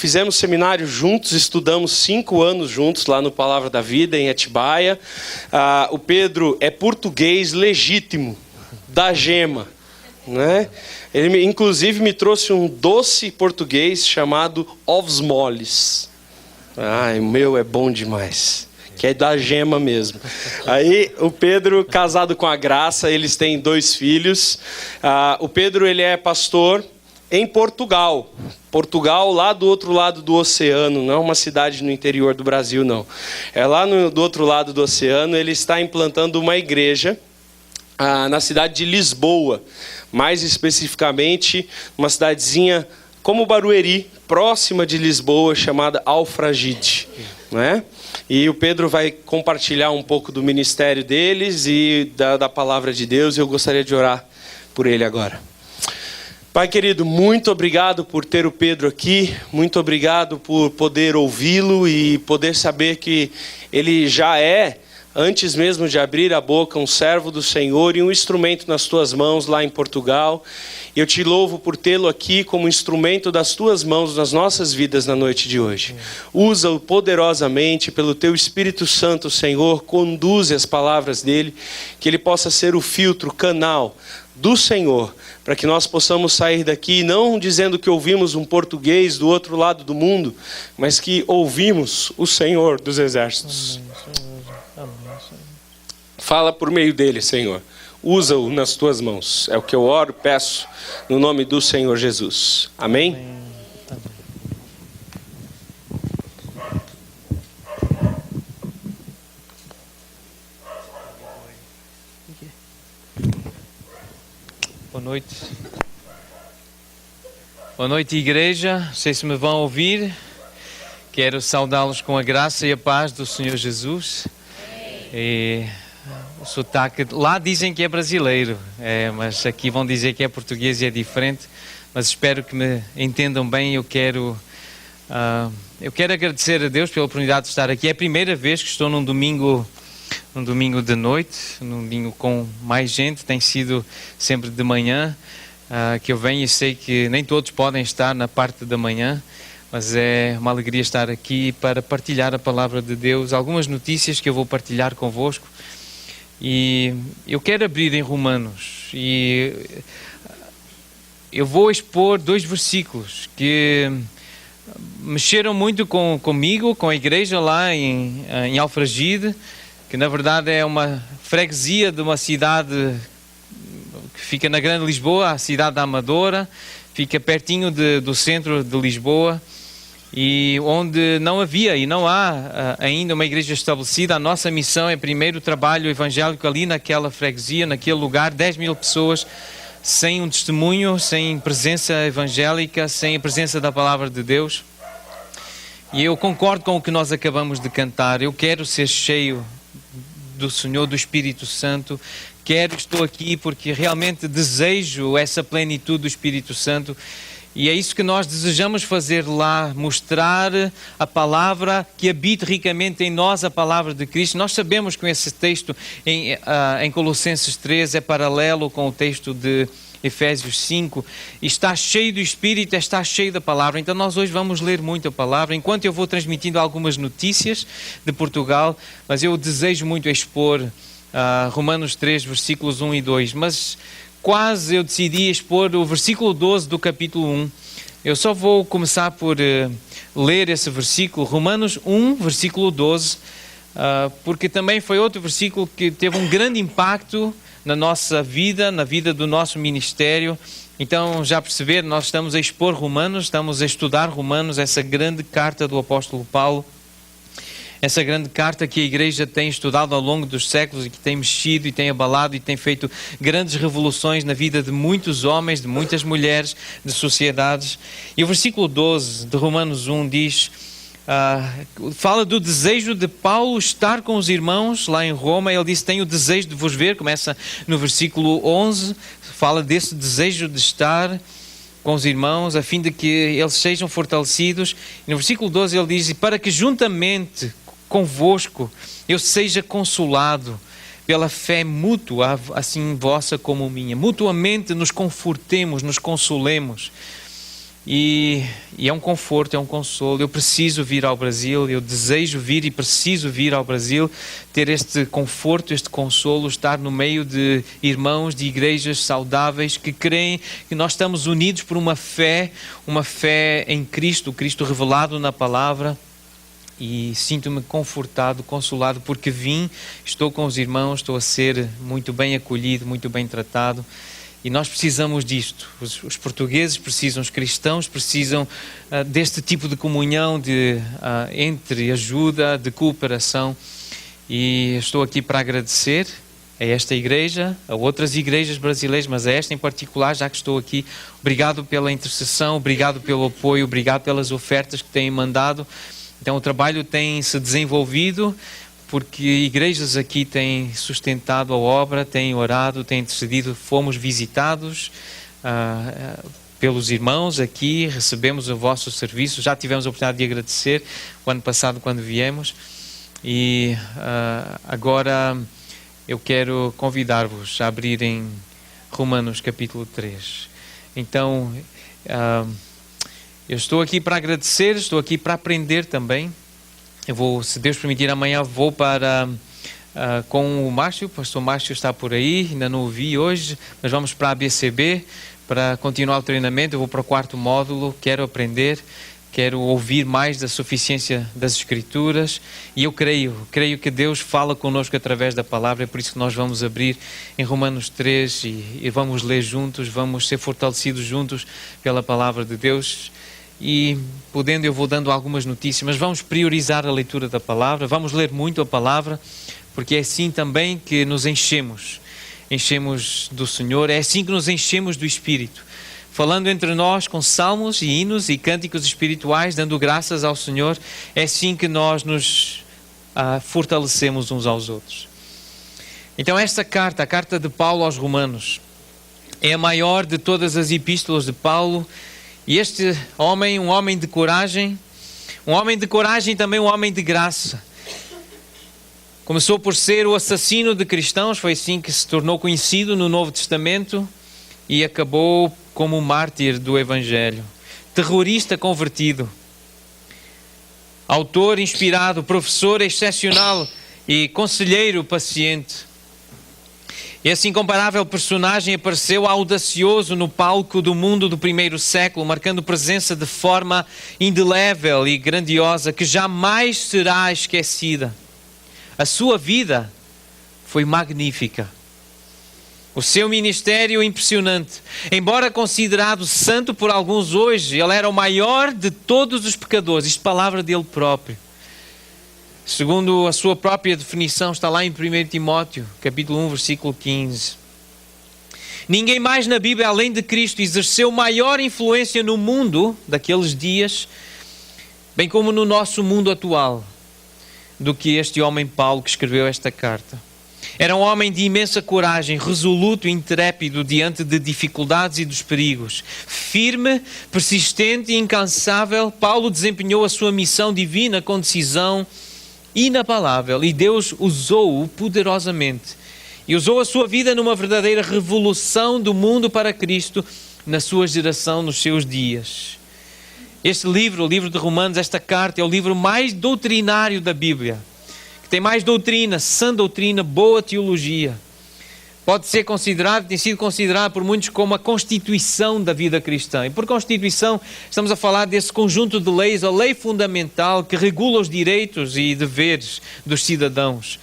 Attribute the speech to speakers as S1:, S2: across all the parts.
S1: fizemos seminário juntos, estudamos 5 anos juntos lá no Palavra da Vida, em Atibaia. O Pedro é português legítimo, da gema, né? Ele, inclusive, me trouxe um doce português chamado ovos moles. Ai, o meu é bom demais, que é da gema mesmo. Aí, o Pedro, casado com a Graça, eles têm 2 filhos. O Pedro, ele é pastor em Portugal. Portugal, lá do outro lado do oceano, não é uma cidade no interior do Brasil, não. É lá do outro lado do oceano, ele está implantando uma igreja na cidade de Lisboa. Mais especificamente, uma cidadezinha como Barueri, próxima de Lisboa, chamada Alfragide, né? E o Pedro vai compartilhar um pouco do ministério deles e da palavra de Deus. Eu gostaria de orar por ele agora. Pai querido, muito obrigado por ter o Pedro aqui, muito obrigado por poder ouvi-lo e poder saber que ele já é, antes mesmo de abrir a boca, um servo do Senhor e um instrumento nas tuas mãos lá em Portugal. Eu te louvo por tê-lo aqui como instrumento das tuas mãos nas nossas vidas na noite de hoje. Usa-o poderosamente pelo teu Espírito Santo, Senhor, conduze as palavras dele, que ele possa ser o filtro, canal do Senhor, para que nós possamos sair daqui não dizendo que ouvimos um português do outro lado do mundo, mas que ouvimos o Senhor dos exércitos. Fala por meio dele, Senhor. Usa-o nas tuas mãos. É o que eu oro, peço, no nome do Senhor Jesus. Amém?
S2: Boa noite. Boa noite, igreja. Não sei se me vão ouvir. Quero saudá-los com a graça e a paz do Senhor Jesus. E o sotaque, lá dizem que é brasileiro, mas aqui vão dizer que é português e é diferente. Mas espero que me entendam bem. Eu quero agradecer a Deus pela oportunidade de estar aqui. É a primeira vez que estou num domingo de noite, num domingo com mais gente. Tem sido sempre de manhã que eu venho, e sei que nem todos podem estar na parte da manhã, mas é uma alegria estar aqui para partilhar a palavra de Deus, algumas notícias que eu vou partilhar convosco. E eu quero abrir em Romanos, e eu vou expor 2 versículos que mexeram muito comigo, com a igreja lá em Alfragide, que na verdade é uma freguesia de uma cidade que fica na Grande Lisboa, a cidade da Amadora, fica pertinho do centro de Lisboa, e onde não havia e não há ainda uma igreja estabelecida. A nossa missão é primeiro trabalho evangélico ali naquela freguesia, naquele lugar. 10.000 pessoas sem um testemunho, sem presença evangélica, sem a presença da palavra de Deus. E eu concordo com o que nós acabamos de cantar. Eu quero ser cheio do Senhor, do Espírito Santo. Estou aqui porque realmente desejo essa plenitude do Espírito Santo. E é isso que nós desejamos fazer lá, mostrar a palavra, que habite ricamente em nós a palavra de Cristo. Nós sabemos que esse texto em Colossenses 3 é paralelo com o texto de Efésios 5, e está cheio do Espírito, está cheio da palavra. Então nós hoje vamos ler muito a palavra, enquanto eu vou transmitindo algumas notícias de Portugal, mas eu desejo muito expor Romanos 3, versículos 1 e 2, mas quase eu decidi expor o versículo 12 do capítulo 1. Eu só vou começar por ler esse versículo, Romanos 1, versículo 12, porque também foi outro versículo que teve um grande impacto na nossa vida, na vida do nosso ministério. Então, já perceberam, nós estamos a expor Romanos, estamos a estudar Romanos, essa grande carta do apóstolo Paulo. Essa grande carta que a igreja tem estudado ao longo dos séculos e que tem mexido e tem abalado e tem feito grandes revoluções na vida de muitos homens, de muitas mulheres, de sociedades. E o versículo 12 de Romanos 1 diz, fala do desejo de Paulo estar com os irmãos lá em Roma. Ele disse, tenho o desejo de vos ver, começa no versículo 11, fala desse desejo de estar com os irmãos, a fim de que eles sejam fortalecidos. E no versículo 12 ele diz, para que juntamente convosco eu seja consolado pela fé mútua, assim vossa como minha. Mutuamente nos confortemos, nos consolemos. E é um conforto, é um consolo. Eu preciso vir ao Brasil, eu desejo vir e preciso vir ao Brasil, ter este conforto, este consolo, estar no meio de irmãos, de igrejas saudáveis que creem que nós estamos unidos por uma fé em Cristo, Cristo revelado na palavra. E sinto-me confortado, consolado, porque estou com os irmãos, estou a ser muito bem acolhido, muito bem tratado. E nós precisamos disto. Os portugueses precisam, os cristãos precisam deste tipo de comunhão, entre ajuda, de cooperação. E estou aqui para agradecer a esta igreja, a outras igrejas brasileiras, mas a esta em particular, já que estou aqui. Obrigado pela intercessão, obrigado pelo apoio, obrigado pelas ofertas que têm mandado. Então o trabalho tem se desenvolvido, porque igrejas aqui têm sustentado a obra, têm orado, têm intercedido. Fomos visitados pelos irmãos aqui, recebemos o vosso serviço, já tivemos a oportunidade de agradecer o ano passado quando viemos. E agora eu quero convidar-vos a abrirem Romanos capítulo 3. Então, eu estou aqui para agradecer, estou aqui para aprender também. Eu vou, se Deus permitir, amanhã vou para com o Márcio. O pastor Márcio está por aí, ainda não o vi hoje, mas vamos para a ABCB para continuar o treinamento. Eu vou para o 4º módulo, quero aprender, quero ouvir mais da suficiência das Escrituras, e eu creio que Deus fala connosco através da palavra. É por isso que nós vamos abrir em Romanos 3 e vamos ler juntos, vamos ser fortalecidos juntos pela palavra de Deus. E podendo, eu vou dando algumas notícias, mas vamos priorizar a leitura da palavra, vamos ler muito a palavra, porque é assim também que nos enchemos do Senhor, é assim que nos enchemos do Espírito, falando entre nós com salmos e hinos e cânticos espirituais, dando graças ao Senhor. É assim que nós nos fortalecemos uns aos outros. Então esta carta, a carta de Paulo aos Romanos, é a maior de todas as epístolas de Paulo. E este homem, um homem de coragem também um homem de graça. Começou por ser o assassino de cristãos, foi assim que se tornou conhecido no Novo Testamento, e acabou como mártir do Evangelho. Terrorista convertido. Autor inspirado, professor excepcional e conselheiro paciente. Esse incomparável personagem apareceu audacioso no palco do mundo do primeiro século, marcando presença de forma indelével e grandiosa, que jamais será esquecida. A sua vida foi magnífica. O seu ministério impressionante. Embora considerado santo por alguns hoje, ele era o maior de todos os pecadores. Isto é palavra dele próprio. Segundo a sua própria definição, está lá em 1 Timóteo, capítulo 1, versículo 15. Ninguém mais na Bíblia, além de Cristo, exerceu maior influência no mundo daqueles dias, bem como no nosso mundo atual, do que este homem Paulo que escreveu esta carta. Era um homem de imensa coragem, resoluto e intrépido diante de dificuldades e dos perigos. Firme, persistente e incansável, Paulo desempenhou a sua missão divina com decisão inabalável, e Deus usou-o poderosamente. E usou a sua vida numa verdadeira revolução do mundo para Cristo, na sua geração, nos seus dias. Este livro, o livro de Romanos, esta carta, é o livro mais doutrinário da Bíblia. Tem mais doutrina, sã doutrina, boa teologia. Pode ser considerado, tem sido considerado por muitos como a constituição da vida cristã. E por constituição estamos a falar desse conjunto de leis, a lei fundamental que regula os direitos e deveres dos cidadãos.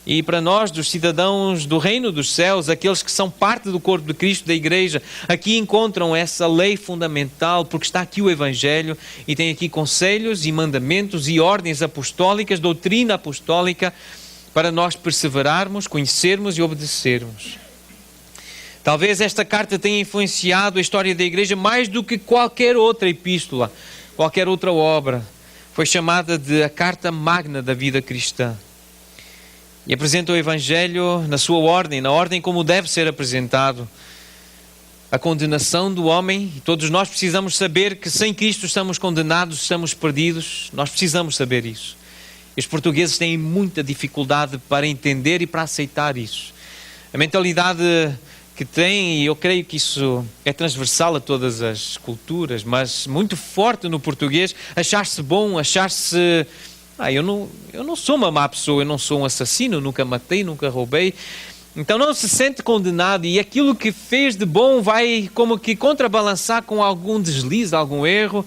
S2: E para nós, dos cidadãos do reino dos céus, aqueles que são parte do corpo de Cristo, da igreja, aqui encontram essa lei fundamental, porque está aqui o Evangelho e tem aqui conselhos e mandamentos e ordens apostólicas, doutrina apostólica, para nós perseverarmos, conhecermos e obedecermos. Talvez esta carta tenha influenciado a história da igreja mais do que qualquer outra epístola, qualquer outra obra. Foi chamada de a carta magna da vida cristã. E apresenta o Evangelho na sua ordem, na ordem como deve ser apresentado. A condenação do homem, e todos nós precisamos saber que sem Cristo estamos condenados, estamos perdidos. Nós precisamos saber isso. E os portugueses têm muita dificuldade para entender e para aceitar isso. A mentalidade que tem, e eu creio que isso é transversal a todas as culturas, mas muito forte no português, achar-se bom, achar-se... eu não sou uma má pessoa, eu não sou um assassino, nunca matei, nunca roubei. Então não se sente condenado, e aquilo que fez de bom vai como que contrabalançar com algum deslize, algum erro.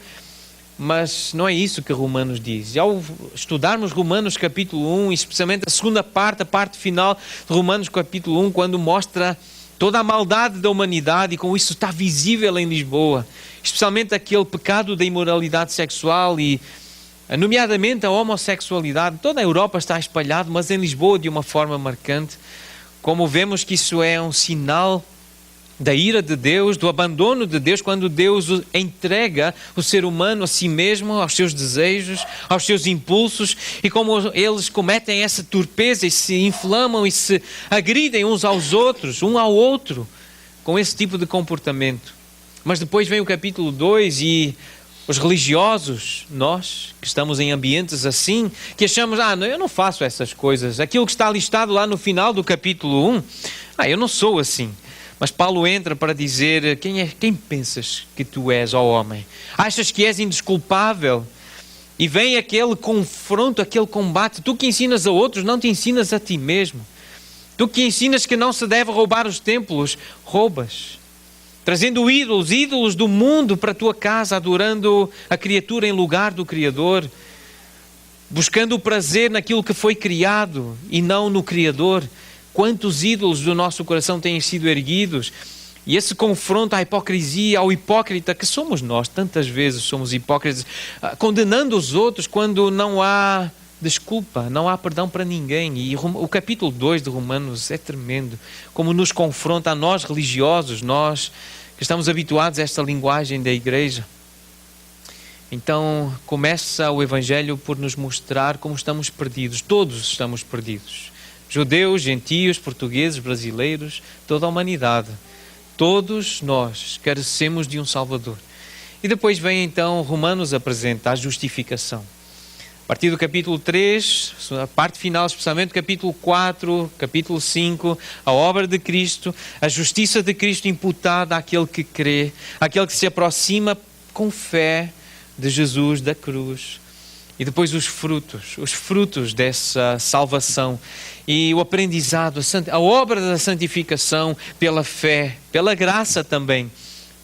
S2: Mas não é isso que Romanos diz. E ao estudarmos Romanos capítulo 1, especialmente a segunda parte, a parte final de Romanos capítulo 1, quando mostra toda a maldade da humanidade, e com isso está visível em Lisboa, especialmente aquele pecado da imoralidade sexual e nomeadamente a homossexualidade. Toda a Europa está espalhado, mas em Lisboa de uma forma marcante. Como vemos que isso é um sinal da ira de Deus, do abandono de Deus, quando Deus entrega o ser humano a si mesmo, aos seus desejos, aos seus impulsos, e como eles cometem essa torpeza e se inflamam e se agridem uns aos outros, um ao outro, com esse tipo de comportamento. Mas depois vem o capítulo 2 e os religiosos, nós que estamos em ambientes assim, que achamos, eu não faço essas coisas. Aquilo que está listado lá no final do capítulo 1, eu não sou assim. Mas Paulo entra para dizer, quem pensas que tu és, ó homem? Achas que és indesculpável? E vem aquele confronto, aquele combate. Tu que ensinas a outros, não te ensinas a ti mesmo. Tu que ensinas que não se deve roubar os templos, roubas. Trazendo ídolos do mundo para a tua casa, adorando a criatura em lugar do Criador. Buscando o prazer naquilo que foi criado e não no Criador. Quantos ídolos do nosso coração têm sido erguidos? E esse confronto à hipocrisia, ao hipócrita, que somos nós, tantas vezes somos hipócritas, condenando os outros quando não há desculpa, não há perdão para ninguém. E o capítulo 2 de Romanos é tremendo, como nos confronta a nós religiosos, nós que estamos habituados a esta linguagem da igreja. Então começa o Evangelho por nos mostrar como estamos perdidos, todos estamos perdidos. Judeus, gentios, portugueses, brasileiros, toda a humanidade. Todos nós carecemos de um Salvador. E depois vem então Romanos apresenta a justificação. A partir do capítulo 3, a parte final, especialmente capítulo 4, capítulo 5, a obra de Cristo, a justiça de Cristo imputada àquele que crê, àquele que se aproxima com fé de Jesus, da cruz. E depois os frutos dessa salvação e o aprendizado, a obra da santificação pela fé, pela graça também.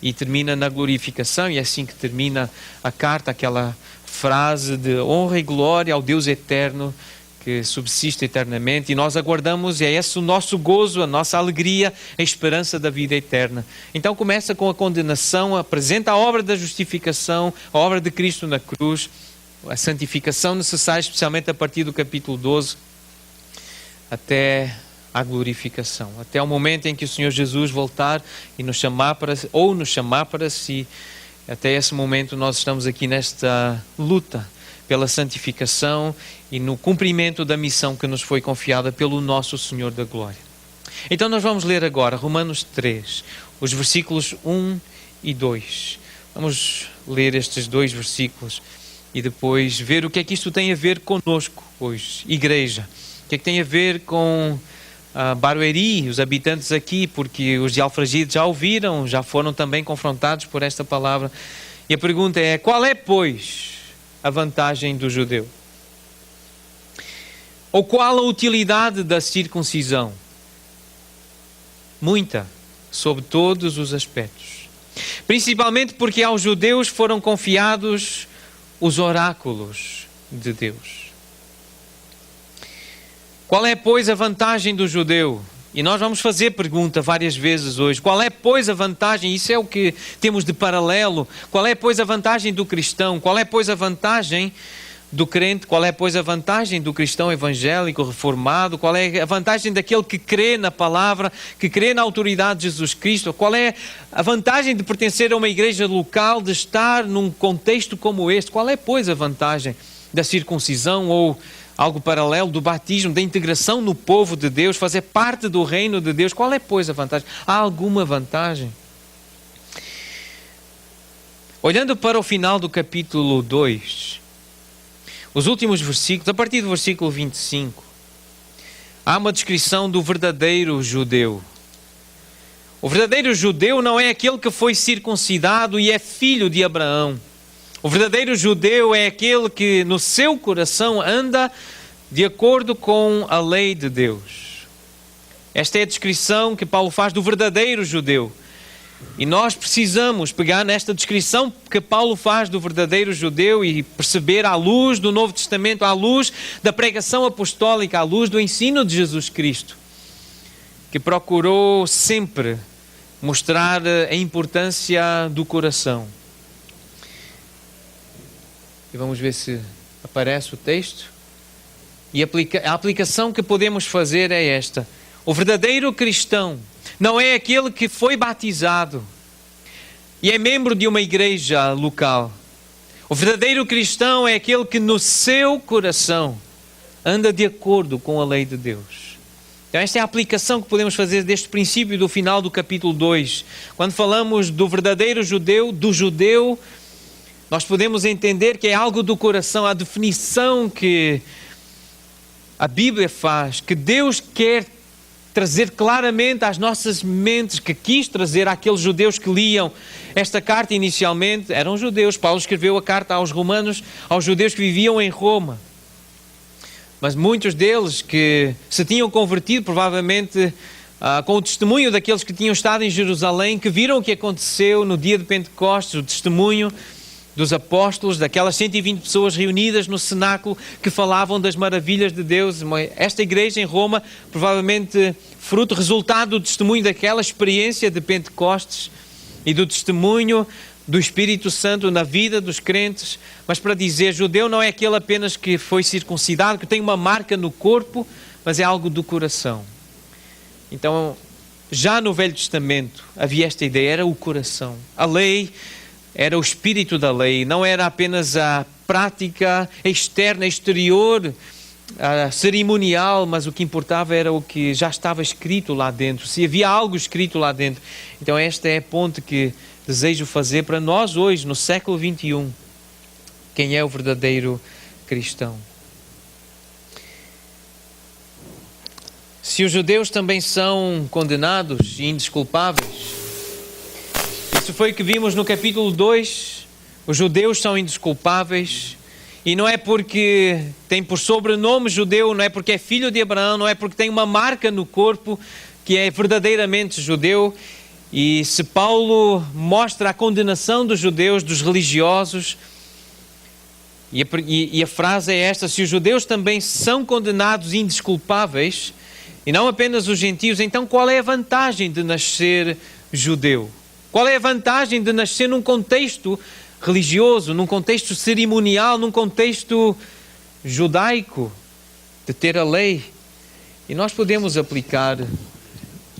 S2: E termina na glorificação, e é assim que termina a carta, aquela frase de honra e glória ao Deus eterno que subsiste eternamente. E nós aguardamos, e é esse o nosso gozo, a nossa alegria, a esperança da vida eterna. Então começa com a condenação, apresenta a obra da justificação, a obra de Cristo na cruz, a santificação necessária, especialmente a partir do capítulo 12, até a glorificação, até o momento em que o Senhor Jesus voltar e nos chamar para si. Até esse momento nós estamos aqui nesta luta pela santificação e no cumprimento da missão que nos foi confiada pelo nosso Senhor da Glória. Então nós vamos ler agora Romanos 3, os versículos 1 e 2. Vamos ler estes dois versículos e depois ver o que é que isto tem a ver conosco hoje, igreja. O que é que tem a ver com Barueri, os habitantes aqui, porque os de Alfragide já ouviram, já foram também confrontados por esta palavra. E a pergunta é, qual é, pois, a vantagem do judeu? Ou qual a utilidade da circuncisão? Muita, sob todos os aspectos. Principalmente porque aos judeus foram confiados os oráculos de Deus. Qual é, pois, a vantagem do judeu? E nós vamos fazer pergunta várias vezes hoje. Qual é, pois, a vantagem? Isso é o que temos de paralelo. Qual é, pois, a vantagem do cristão? Qual é, pois, a vantagem do crente? Qual é, pois, a vantagem do cristão evangélico reformado? Qual é a vantagem daquele que crê na palavra, que crê na autoridade de Jesus Cristo? Qual é a vantagem de pertencer a uma igreja local, de estar num contexto como este? Qual é, pois, a vantagem da circuncisão ou algo paralelo do batismo, da integração no povo de Deus, fazer parte do reino de Deus? Qual é, pois, a vantagem? Há alguma vantagem? Olhando para o final do capítulo 2, os últimos versículos, a partir do versículo 25, há uma descrição do verdadeiro judeu. O verdadeiro judeu não é aquele que foi circuncidado e é filho de Abraão. O verdadeiro judeu é aquele que no seu coração anda de acordo com a lei de Deus. Esta é a descrição que Paulo faz do verdadeiro judeu. E nós precisamos pegar nesta descrição que Paulo faz do verdadeiro judeu e perceber à luz do Novo Testamento, à luz da pregação apostólica, à luz do ensino de Jesus Cristo, que procurou sempre mostrar a importância do coração. E vamos ver se aparece o texto. E a aplicação que podemos fazer é esta. O verdadeiro cristão não é aquele que foi batizado e é membro de uma igreja local. O verdadeiro cristão é aquele que no seu coração anda de acordo com a lei de Deus. Então esta é a aplicação que podemos fazer deste princípio do final do capítulo 2. Quando falamos do verdadeiro judeu, do judeu, nós podemos entender que é algo do coração, a definição que a Bíblia faz, que Deus quer trazer claramente às nossas mentes, que quis trazer àqueles judeus que liam esta carta inicialmente. Eram judeus. Paulo escreveu a carta aos romanos, aos judeus que viviam em Roma. Mas muitos deles que se tinham convertido, provavelmente com o testemunho daqueles que tinham estado em Jerusalém, que viram o que aconteceu no dia de Pentecostes, o testemunho dos apóstolos, daquelas 120 pessoas reunidas no cenáculo que falavam das maravilhas de Deus. Esta igreja em Roma, provavelmente resultado do testemunho daquela experiência de Pentecostes e do testemunho do Espírito Santo na vida dos crentes. Mas para dizer, judeu não é aquele apenas que foi circuncidado, que tem uma marca no corpo, mas é algo do coração. Então, já no Velho Testamento havia esta ideia, era o coração. A lei era o espírito da lei, não era apenas a prática externa, exterior, cerimonial, mas o que importava era o que já estava escrito lá dentro, se havia algo escrito lá dentro. Então esta é a ponte que desejo fazer para nós hoje, no século XXI. Quem é o verdadeiro cristão? Se os judeus também são condenados e indesculpáveis, isso foi o que vimos no capítulo 2. Os judeus são indesculpáveis. E não é porque tem por sobrenome judeu, não é porque é filho de Abraão, não é porque tem uma marca no corpo que é verdadeiramente judeu. E se Paulo mostra a condenação dos judeus, dos religiosos, e a frase é esta: se os judeus também são condenados e indesculpáveis, e não apenas os gentios, então qual é a vantagem de nascer judeu? Qual é a vantagem de nascer num contexto religioso, num contexto cerimonial, num contexto judaico, de ter a lei? E nós podemos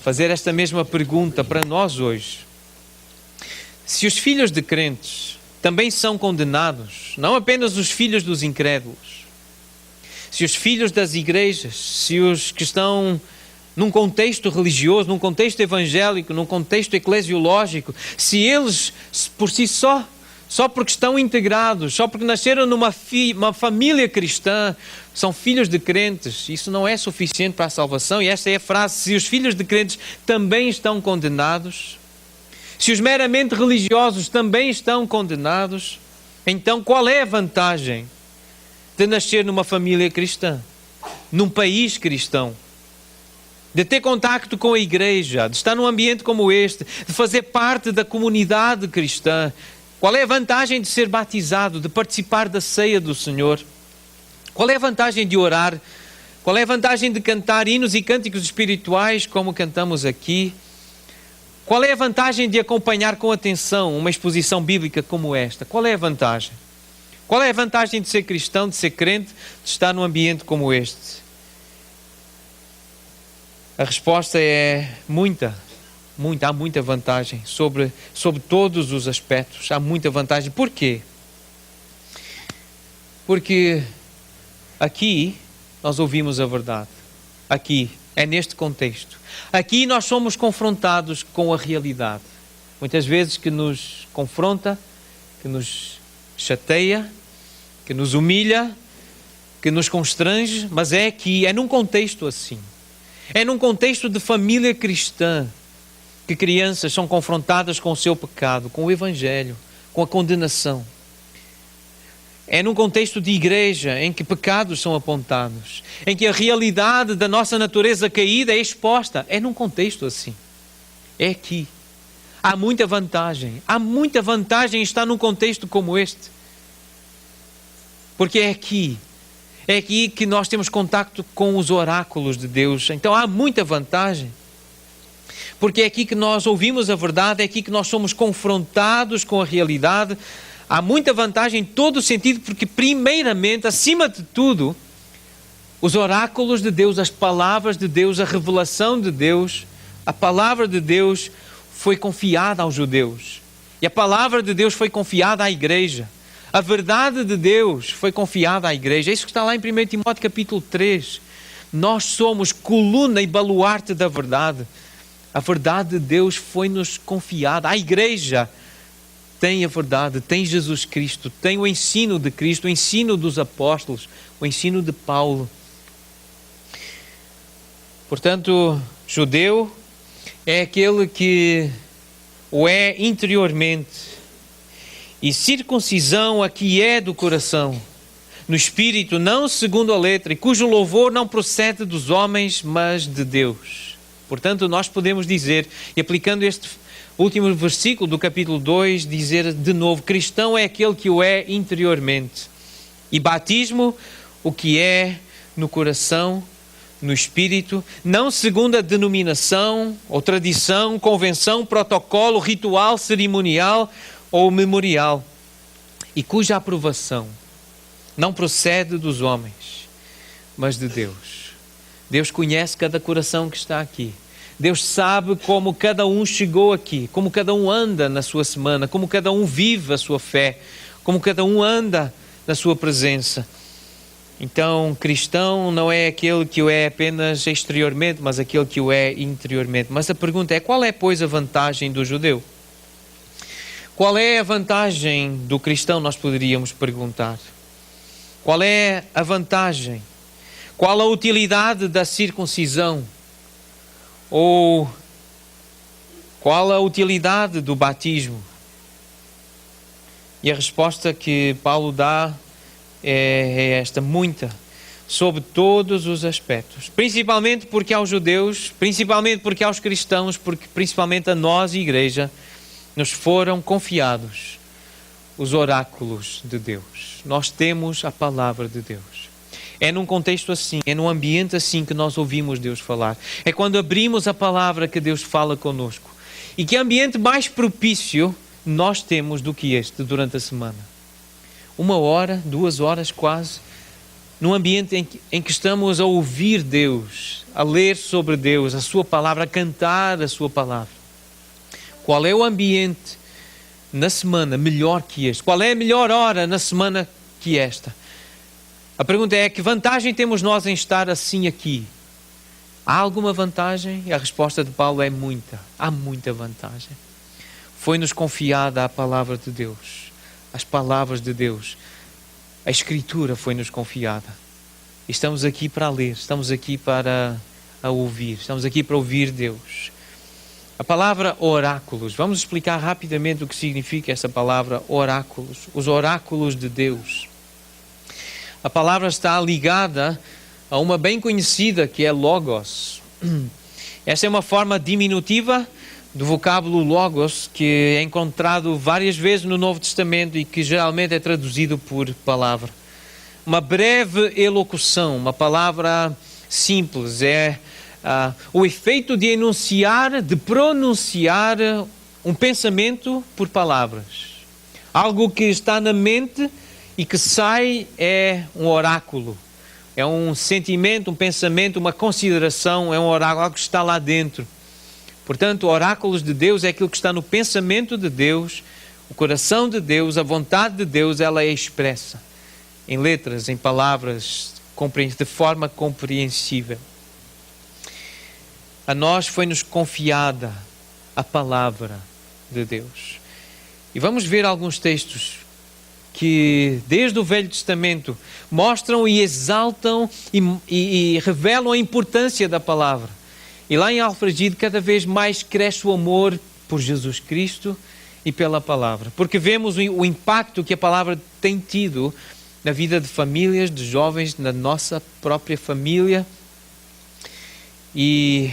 S2: fazer esta mesma pergunta para nós hoje. Se os filhos de crentes também são condenados, não apenas os filhos dos incrédulos, se os filhos das igrejas, se os que estão num contexto religioso, num contexto evangélico, num contexto eclesiológico, se eles por si só porque estão integrados, só porque nasceram numa família cristã, são filhos de crentes, isso não é suficiente para a salvação. E esta é a frase: se os filhos de crentes também estão condenados, se os meramente religiosos também estão condenados, então qual é a vantagem de nascer numa família cristã, num país cristão, de ter contacto com a igreja, de estar num ambiente como este, de fazer parte da comunidade cristã? Qual é a vantagem de ser batizado, de participar da ceia do Senhor? Qual é a vantagem de orar? Qual é a vantagem de cantar hinos e cânticos espirituais como cantamos aqui? Qual é a vantagem de acompanhar com atenção uma exposição bíblica como esta? Qual é a vantagem? Qual é a vantagem de ser cristão, de ser crente, de estar num ambiente como este? A resposta é há muita vantagem sobre todos os aspectos. Há muita vantagem. Por quê? Porque aqui nós ouvimos a verdade. Aqui, é neste contexto. Aqui nós somos confrontados com a realidade. Muitas vezes que nos confronta, que nos chateia, que nos humilha, que nos constrange, mas é aqui, é num contexto assim. É num contexto de família cristã que crianças são confrontadas com o seu pecado, com o Evangelho, com a condenação. É num contexto de igreja em que pecados são apontados, em que a realidade da nossa natureza caída é exposta. É num contexto assim. É aqui. Há muita vantagem em estar num contexto como este. Porque é aqui que nós temos contacto com os oráculos de Deus. Então há muita vantagem. Porque é aqui que nós ouvimos a verdade, é aqui que nós somos confrontados com a realidade. Há muita vantagem em todo o sentido, porque primeiramente, acima de tudo, os oráculos de Deus, as palavras de Deus, a revelação de Deus, a palavra de Deus foi confiada aos judeus. E a palavra de Deus foi confiada à igreja. A verdade de Deus foi confiada à igreja. É isso que está lá em 1 Timóteo capítulo 3. Nós somos coluna e baluarte da verdade. A verdade de Deus foi-nos confiada. A igreja tem a verdade, tem Jesus Cristo, tem o ensino de Cristo, o ensino dos apóstolos, o ensino de Paulo. Portanto, judeu é aquele que o é interiormente, e circuncisão a que é do coração, no espírito, não segundo a letra, e cujo louvor não procede dos homens, mas de Deus. Portanto, nós podemos dizer, e aplicando este último versículo do capítulo 2, dizer de novo, cristão é aquele que o é interiormente. E batismo, o que é no coração, no espírito, não segundo a denominação, ou tradição, convenção, protocolo, ritual, cerimonial ou memorial, e cuja aprovação não procede dos homens, mas de Deus. Deus conhece cada coração que está aqui. Deus sabe como cada um chegou aqui, como cada um anda na sua semana, como cada um vive a sua fé, como cada um anda na sua presença. Então, cristão não é aquele que o é apenas exteriormente, mas aquele que o é interiormente. Mas a pergunta é, qual é, pois, a vantagem do judeu? Qual é a vantagem do cristão, nós poderíamos perguntar. Qual é a vantagem? Qual a utilidade da circuncisão? Ou qual a utilidade do batismo? E a resposta que Paulo dá é esta, muita, sobre todos os aspectos. Principalmente porque aos judeus, principalmente porque aos cristãos, porque principalmente a nós, igreja, nos foram confiados os oráculos de Deus. Nós temos a palavra de Deus. É num contexto assim, é num ambiente assim que nós ouvimos Deus falar. É quando abrimos a palavra que Deus fala conosco. E que ambiente mais propício nós temos do que este durante a semana? 1 hora, 2 horas quase, num ambiente em que estamos a ouvir Deus, a ler sobre Deus, a sua palavra, a cantar a sua palavra. Qual é o ambiente na semana melhor que este? Qual é a melhor hora na semana que esta? A pergunta é, que vantagem temos nós em estar assim aqui? Há alguma vantagem? E a resposta de Paulo é muita. Há muita vantagem. Foi-nos confiada a palavra de Deus. As palavras de Deus. A Escritura foi-nos confiada. Estamos aqui para ler. Estamos aqui para ouvir. Estamos aqui para ouvir Deus. A palavra oráculos. Vamos explicar rapidamente o que significa essa palavra oráculos. Os oráculos de Deus. A palavra está ligada a uma bem conhecida que é logos. Essa é uma forma diminutiva do vocábulo logos que é encontrado várias vezes no Novo Testamento e que geralmente é traduzido por palavra. Uma breve elocução, uma palavra simples, é o efeito de enunciar, de pronunciar um pensamento por palavras. Algo que está na mente e que sai é um oráculo. É um sentimento, um pensamento, uma consideração, é um oráculo, algo que está lá dentro. Portanto, oráculos de Deus é aquilo que está no pensamento de Deus, o coração de Deus, a vontade de Deus, ela é expressa em letras, em palavras, de forma compreensível. A nós foi-nos confiada a palavra de Deus. E vamos ver alguns textos que desde o Velho Testamento mostram e exaltam e revelam a importância da palavra. E lá em Alfragide, cada vez mais cresce o amor por Jesus Cristo e pela palavra. Porque vemos o impacto que a palavra tem tido na vida de famílias, de jovens, na nossa própria família. E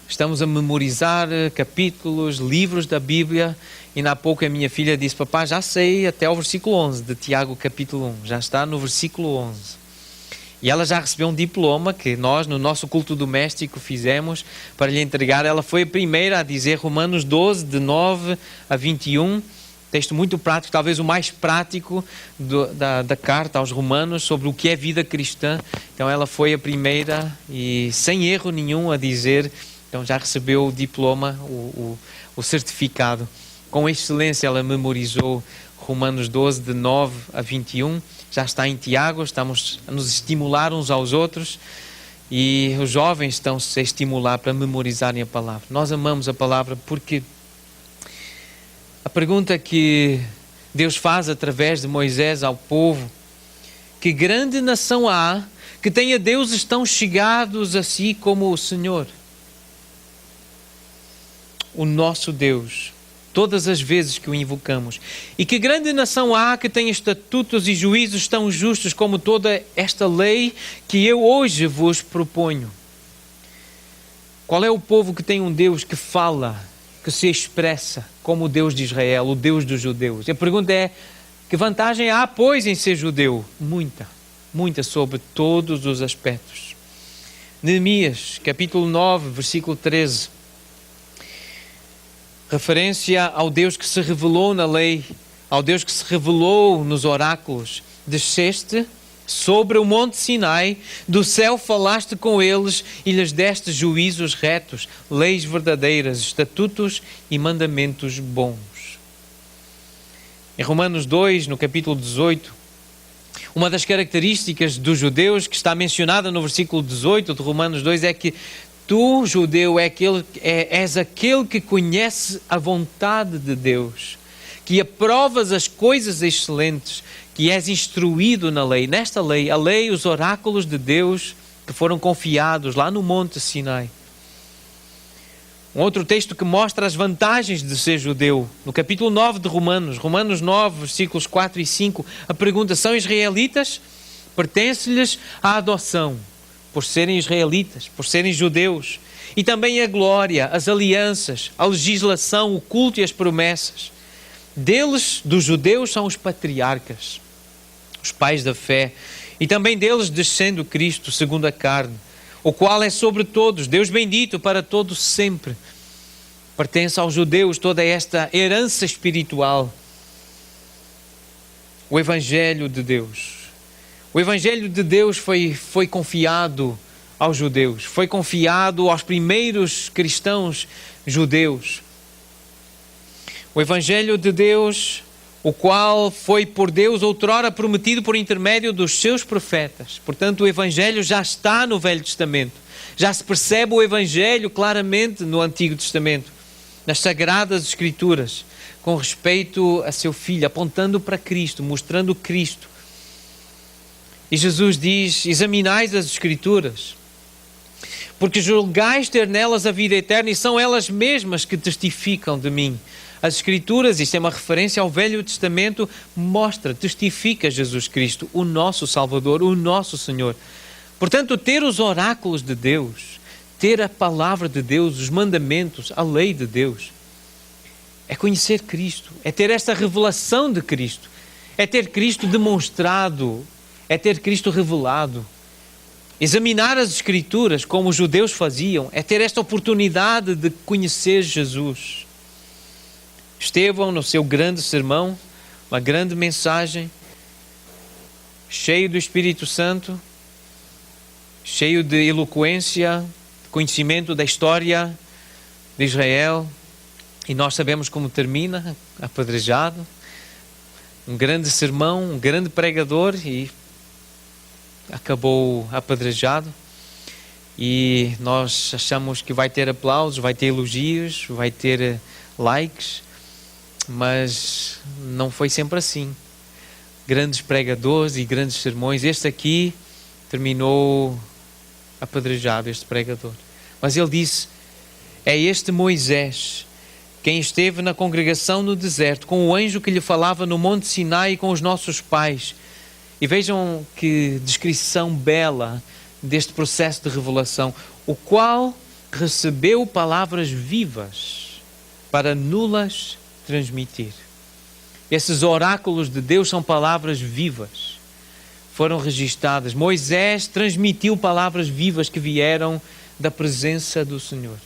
S2: estamos a memorizar capítulos, livros da Bíblia. E há pouco a minha filha disse: papá, já sei até o versículo 11 de Tiago capítulo 1. Já está no versículo 11. E ela já recebeu um diploma que nós, no nosso culto doméstico, fizemos para lhe entregar. Ela foi a primeira a dizer Romanos 12, de 9 a 21. Texto muito prático, talvez o mais prático da carta aos Romanos sobre o que é vida cristã. Então ela foi a primeira e sem erro nenhum a dizer. Então já recebeu o diploma, o certificado. Com excelência ela memorizou Romanos 12, de 9 a 21. Já está em Tiago, estamos a nos estimular uns aos outros e os jovens estão-se a estimular para memorizarem a palavra. Nós amamos a palavra porque a pergunta que Deus faz através de Moisés ao povo: que grande nação há que tenha deuses tão chegados a si como o Senhor? O nosso Deus, todas as vezes que o invocamos. E que grande nação há que tenha estatutos e juízos tão justos como toda esta lei que eu hoje vos proponho? Qual é o povo que tem um Deus que fala, que se expressa como o Deus de Israel, o Deus dos judeus? E a pergunta é: que vantagem há, pois, em ser judeu? Muita sobre todos os aspectos. Neemias, capítulo 9, versículo 13. Referência ao Deus que se revelou na lei, ao Deus que se revelou nos oráculos. Desceste sobre o monte Sinai, do céu falaste com eles e lhes deste juízos retos, leis verdadeiras, estatutos e mandamentos bons. Em Romanos 2, no capítulo 18, uma das características dos judeus que está mencionada no versículo 18 de Romanos 2 é que tu, judeu, és aquele que conhece a vontade de Deus, que aprovas as coisas excelentes, que és instruído na lei. Nesta lei, a lei, os oráculos de Deus que foram confiados lá no monte Sinai. Um outro texto que mostra as vantagens de ser judeu, no capítulo 9 de Romanos, Romanos 9, versículos 4 e 5, a pergunta: são israelitas? Pertence-lhes a adoção, por serem israelitas, por serem judeus, e também a glória, as alianças, a legislação, o culto e as promessas. Deles, dos judeus, são os patriarcas, os pais da fé, e também deles descende o Cristo, segundo a carne, o qual é sobre todos, Deus bendito para todos sempre. Pertence aos judeus toda esta herança espiritual, o Evangelho de Deus. O Evangelho de Deus foi confiado aos judeus, foi confiado aos primeiros cristãos judeus. O Evangelho de Deus, o qual foi por Deus outrora prometido por intermédio dos seus profetas. Portanto, o Evangelho já está no Velho Testamento. Já se percebe o Evangelho claramente no Antigo Testamento, nas Sagradas Escrituras, com respeito a seu Filho, apontando para Cristo, mostrando Cristo. E Jesus diz: examinais as Escrituras, porque julgais ter nelas a vida eterna, e são elas mesmas que testificam de mim. As Escrituras, isto é uma referência ao Velho Testamento, testifica Jesus Cristo, o nosso Salvador, o nosso Senhor. Portanto, ter os oráculos de Deus, ter a palavra de Deus, os mandamentos, a lei de Deus, é conhecer Cristo, é ter esta revelação de Cristo, é ter Cristo demonstrado, é ter Cristo revelado. Examinar as Escrituras, como os judeus faziam, é ter esta oportunidade de conhecer Jesus. Estevão, no seu grande sermão, uma grande mensagem, cheio do Espírito Santo, cheio de eloquência, de conhecimento da história de Israel, e nós sabemos como termina, apedrejado. Um grande sermão, um grande pregador, e acabou apedrejado. E nós achamos que vai ter aplausos, vai ter elogios, vai ter likes, mas não foi sempre assim. Grandes pregadores e grandes sermões. Este aqui terminou apedrejado, este pregador. Mas ele disse: É este Moisés, quem esteve na congregação no deserto, com o anjo que lhe falava no Monte Sinai com os nossos pais. E vejam que descrição bela deste processo de revelação, o qual recebeu palavras vivas para nulas transmitir. Esses oráculos de Deus são palavras vivas, foram registadas. Moisés transmitiu palavras vivas que vieram da presença do Senhor.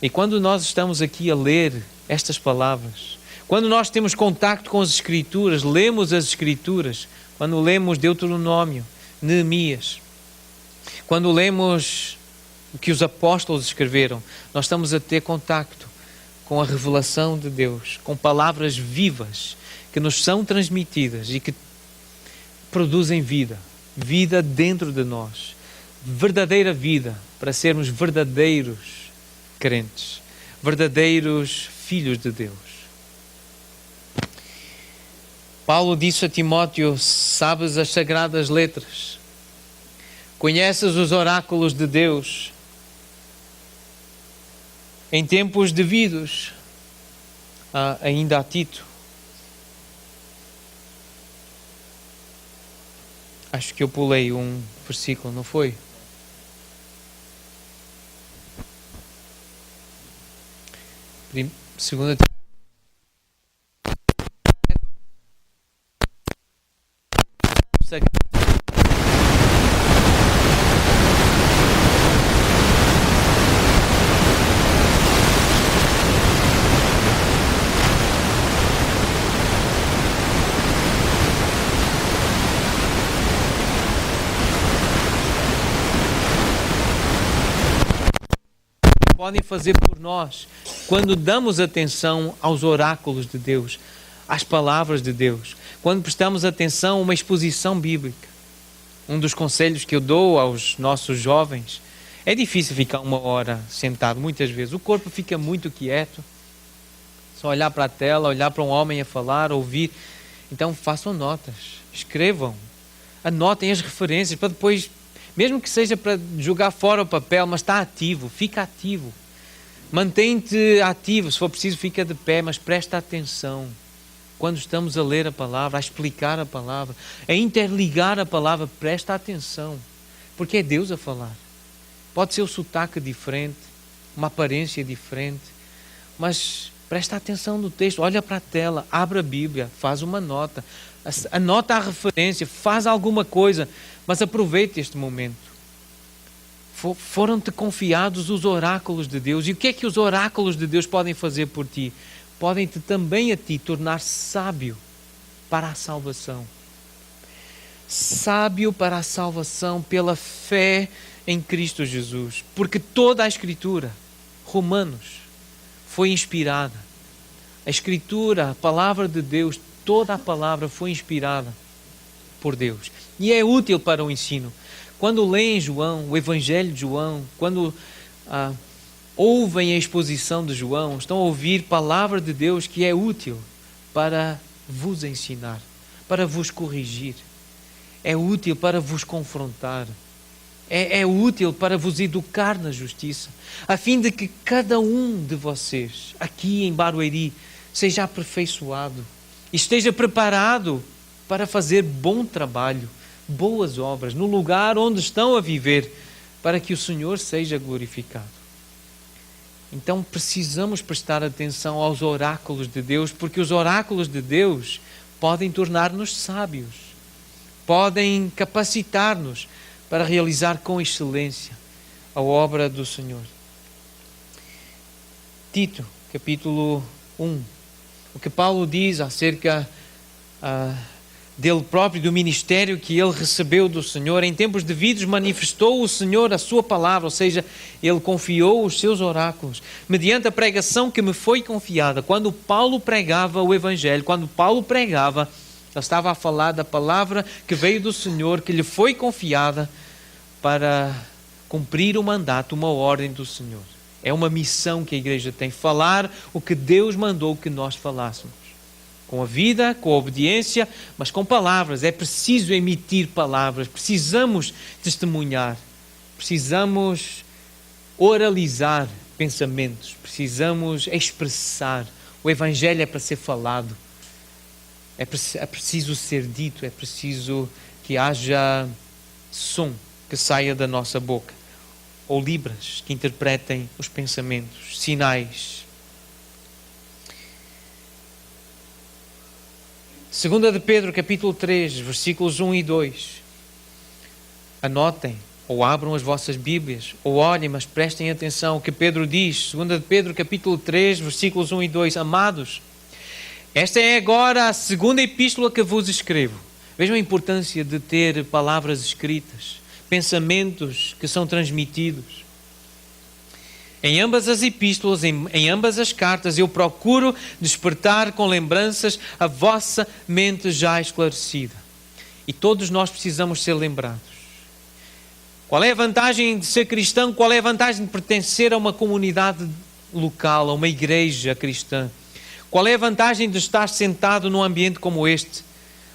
S2: E quando nós estamos aqui a ler estas palavras, quando nós temos contacto com as Escrituras, lemos as Escrituras, quando lemos Deuteronômio, Neemias, quando lemos o que os apóstolos escreveram, nós estamos a ter contacto com a revelação de Deus, com palavras vivas que nos são transmitidas e que produzem vida, vida dentro de nós, verdadeira vida, para sermos verdadeiros crentes, verdadeiros filhos de Deus. Paulo disse a Timóteo: sabes as sagradas letras, conheces os oráculos de Deus. Em tempos devidos, ainda a Tito, acho que eu pulei um versículo, não foi? Segunda podem fazer por nós quando damos atenção aos oráculos de Deus, às palavras de Deus, quando prestamos atenção a uma exposição bíblica. Um dos conselhos que eu dou aos nossos jovens: é difícil ficar 1 hora sentado, muitas vezes o corpo fica muito quieto, só olhar para a tela, olhar para um homem a falar, ouvir. Então façam notas, escrevam, anotem as referências para depois, mesmo que seja para jogar fora o papel, mas está ativo, fica ativo. Mantém-te ativo, se for preciso fica de pé, mas presta atenção. Quando estamos a ler a palavra, a explicar a palavra, a interligar a palavra, presta atenção. Porque é Deus a falar. Pode ser o sotaque diferente, uma aparência diferente, mas presta atenção no texto, olha para a tela, abre a Bíblia, faz uma nota, anota a referência, faz alguma coisa, mas aproveite este momento. Foram-te confiados os oráculos de Deus. E o que é que os oráculos de Deus podem fazer por ti? Podem-te também a ti tornar sábio para a salvação. Sábio para a salvação pela fé em Cristo Jesus. Porque toda a Escritura, Romanos, foi inspirada. A Escritura, a palavra de Deus, toda a palavra foi inspirada por Deus. E é útil para o ensino. Quando leem João, o Evangelho de João, quando ouvem a exposição de João, estão a ouvir palavra de Deus que é útil para vos ensinar, para vos corrigir, é útil para vos confrontar, é útil para vos educar na justiça, a fim de que cada um de vocês, aqui em Barueri, seja aperfeiçoado, esteja preparado para fazer bom trabalho, boas obras, no lugar onde estão a viver, para que o Senhor seja glorificado. Então precisamos prestar atenção aos oráculos de Deus, porque os oráculos de Deus podem tornar-nos sábios, podem capacitar-nos para realizar com excelência a obra do Senhor. Tito, capítulo 1, o que Paulo diz acerca dele próprio, do ministério que ele recebeu do Senhor. Em tempos devidos manifestou o Senhor a sua palavra, ou seja, ele confiou os seus oráculos, mediante a pregação que me foi confiada. Quando Paulo pregava o Evangelho, quando Paulo pregava, ele estava a falar da palavra que veio do Senhor, que lhe foi confiada para cumprir o mandato, uma ordem do Senhor. É uma missão que a igreja tem, falar o que Deus mandou que nós falássemos. Com a vida, com a obediência, mas com palavras. É preciso emitir palavras, precisamos testemunhar, precisamos oralizar pensamentos, precisamos expressar. O Evangelho é para ser falado, é preciso ser dito, é preciso que haja som que saia da nossa boca, ou libras que interpretem os pensamentos, sinais. 2 de Pedro, capítulo 3, versículos 1 e 2. Anotem, ou abram as vossas Bíblias, ou olhem, mas prestem atenção o que Pedro diz. 2 de Pedro, capítulo 3, versículos 1 e 2. Amados, esta é agora a segunda epístola que vos escrevo. Vejam a importância de ter palavras escritas, pensamentos que são transmitidos. Em ambas as epístolas, em ambas as cartas, eu procuro despertar com lembranças a vossa mente já esclarecida. E todos nós precisamos ser lembrados. Qual é a vantagem de ser cristão? Qual é a vantagem de pertencer a uma comunidade local, a uma igreja cristã? Qual é a vantagem de estar sentado num ambiente como este?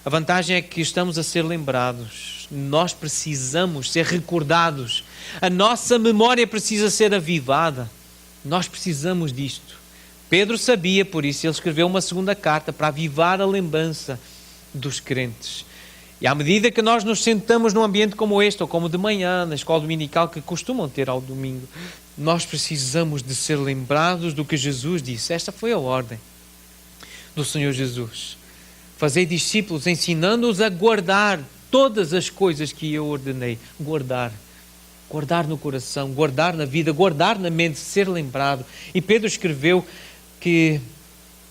S2: A vantagem é que estamos a ser lembrados. Nós precisamos ser recordados. A nossa memória precisa ser avivada. Nós precisamos disto. Pedro sabia, por isso ele escreveu uma segunda carta para avivar a lembrança dos crentes. E à medida que nós nos sentamos num ambiente como este, ou como de manhã, na escola dominical que costumam ter ao domingo, nós precisamos de ser lembrados do que Jesus disse. Esta foi a ordem do Senhor Jesus. Fazei discípulos, ensinando-os a guardar todas as coisas que eu ordenei. Guardar no coração, guardar na vida, guardar na mente, ser lembrado. E Pedro escreveu que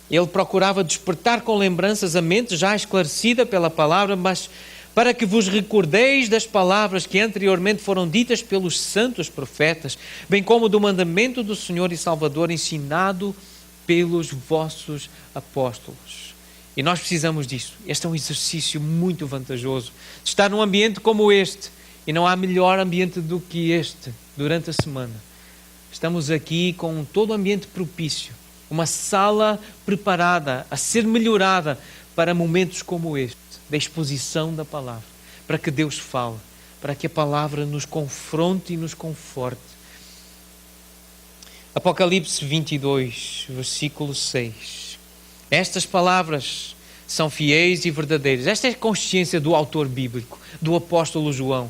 S2: ele procurava despertar com lembranças a mente já esclarecida pela palavra, mas para que vos recordeis das palavras que anteriormente foram ditas pelos santos profetas, bem como do mandamento do Senhor e Salvador ensinado pelos vossos apóstolos. E nós precisamos disso. Este é um exercício muito vantajoso. De estar num ambiente como este, e não há melhor ambiente do que este, durante a semana. Estamos aqui com todo o ambiente propício, uma sala preparada a ser melhorada para momentos como este, da exposição da palavra, para que Deus fale, para que a palavra nos confronte e nos conforte. Apocalipse 22, versículo 6. Estas palavras são fiéis e verdadeiras. Esta é a consciência do autor bíblico, do apóstolo João.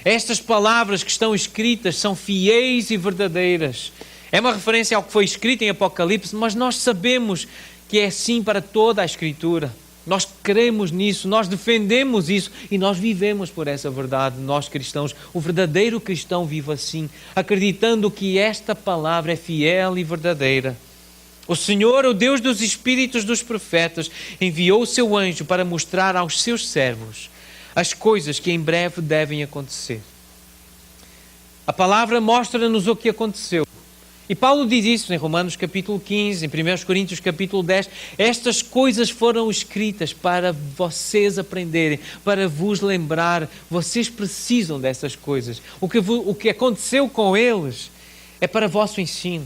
S2: Estas palavras que estão escritas são fiéis e verdadeiras. É uma referência ao que foi escrito em Apocalipse, mas nós sabemos que é assim para toda a Escritura. Nós cremos nisso, nós defendemos isso e nós vivemos por essa verdade. Nós cristãos, o verdadeiro cristão vive assim, acreditando que esta palavra é fiel e verdadeira. O Senhor, o Deus dos espíritos dos profetas, enviou o seu anjo para mostrar aos seus servos as coisas que em breve devem acontecer. A palavra mostra-nos o que aconteceu. E Paulo diz isso em Romanos capítulo 15, em 1 Coríntios capítulo 10. Estas coisas foram escritas para vocês aprenderem, para vos lembrar. Vocês precisam dessas coisas. O que aconteceu com eles é para vosso ensino.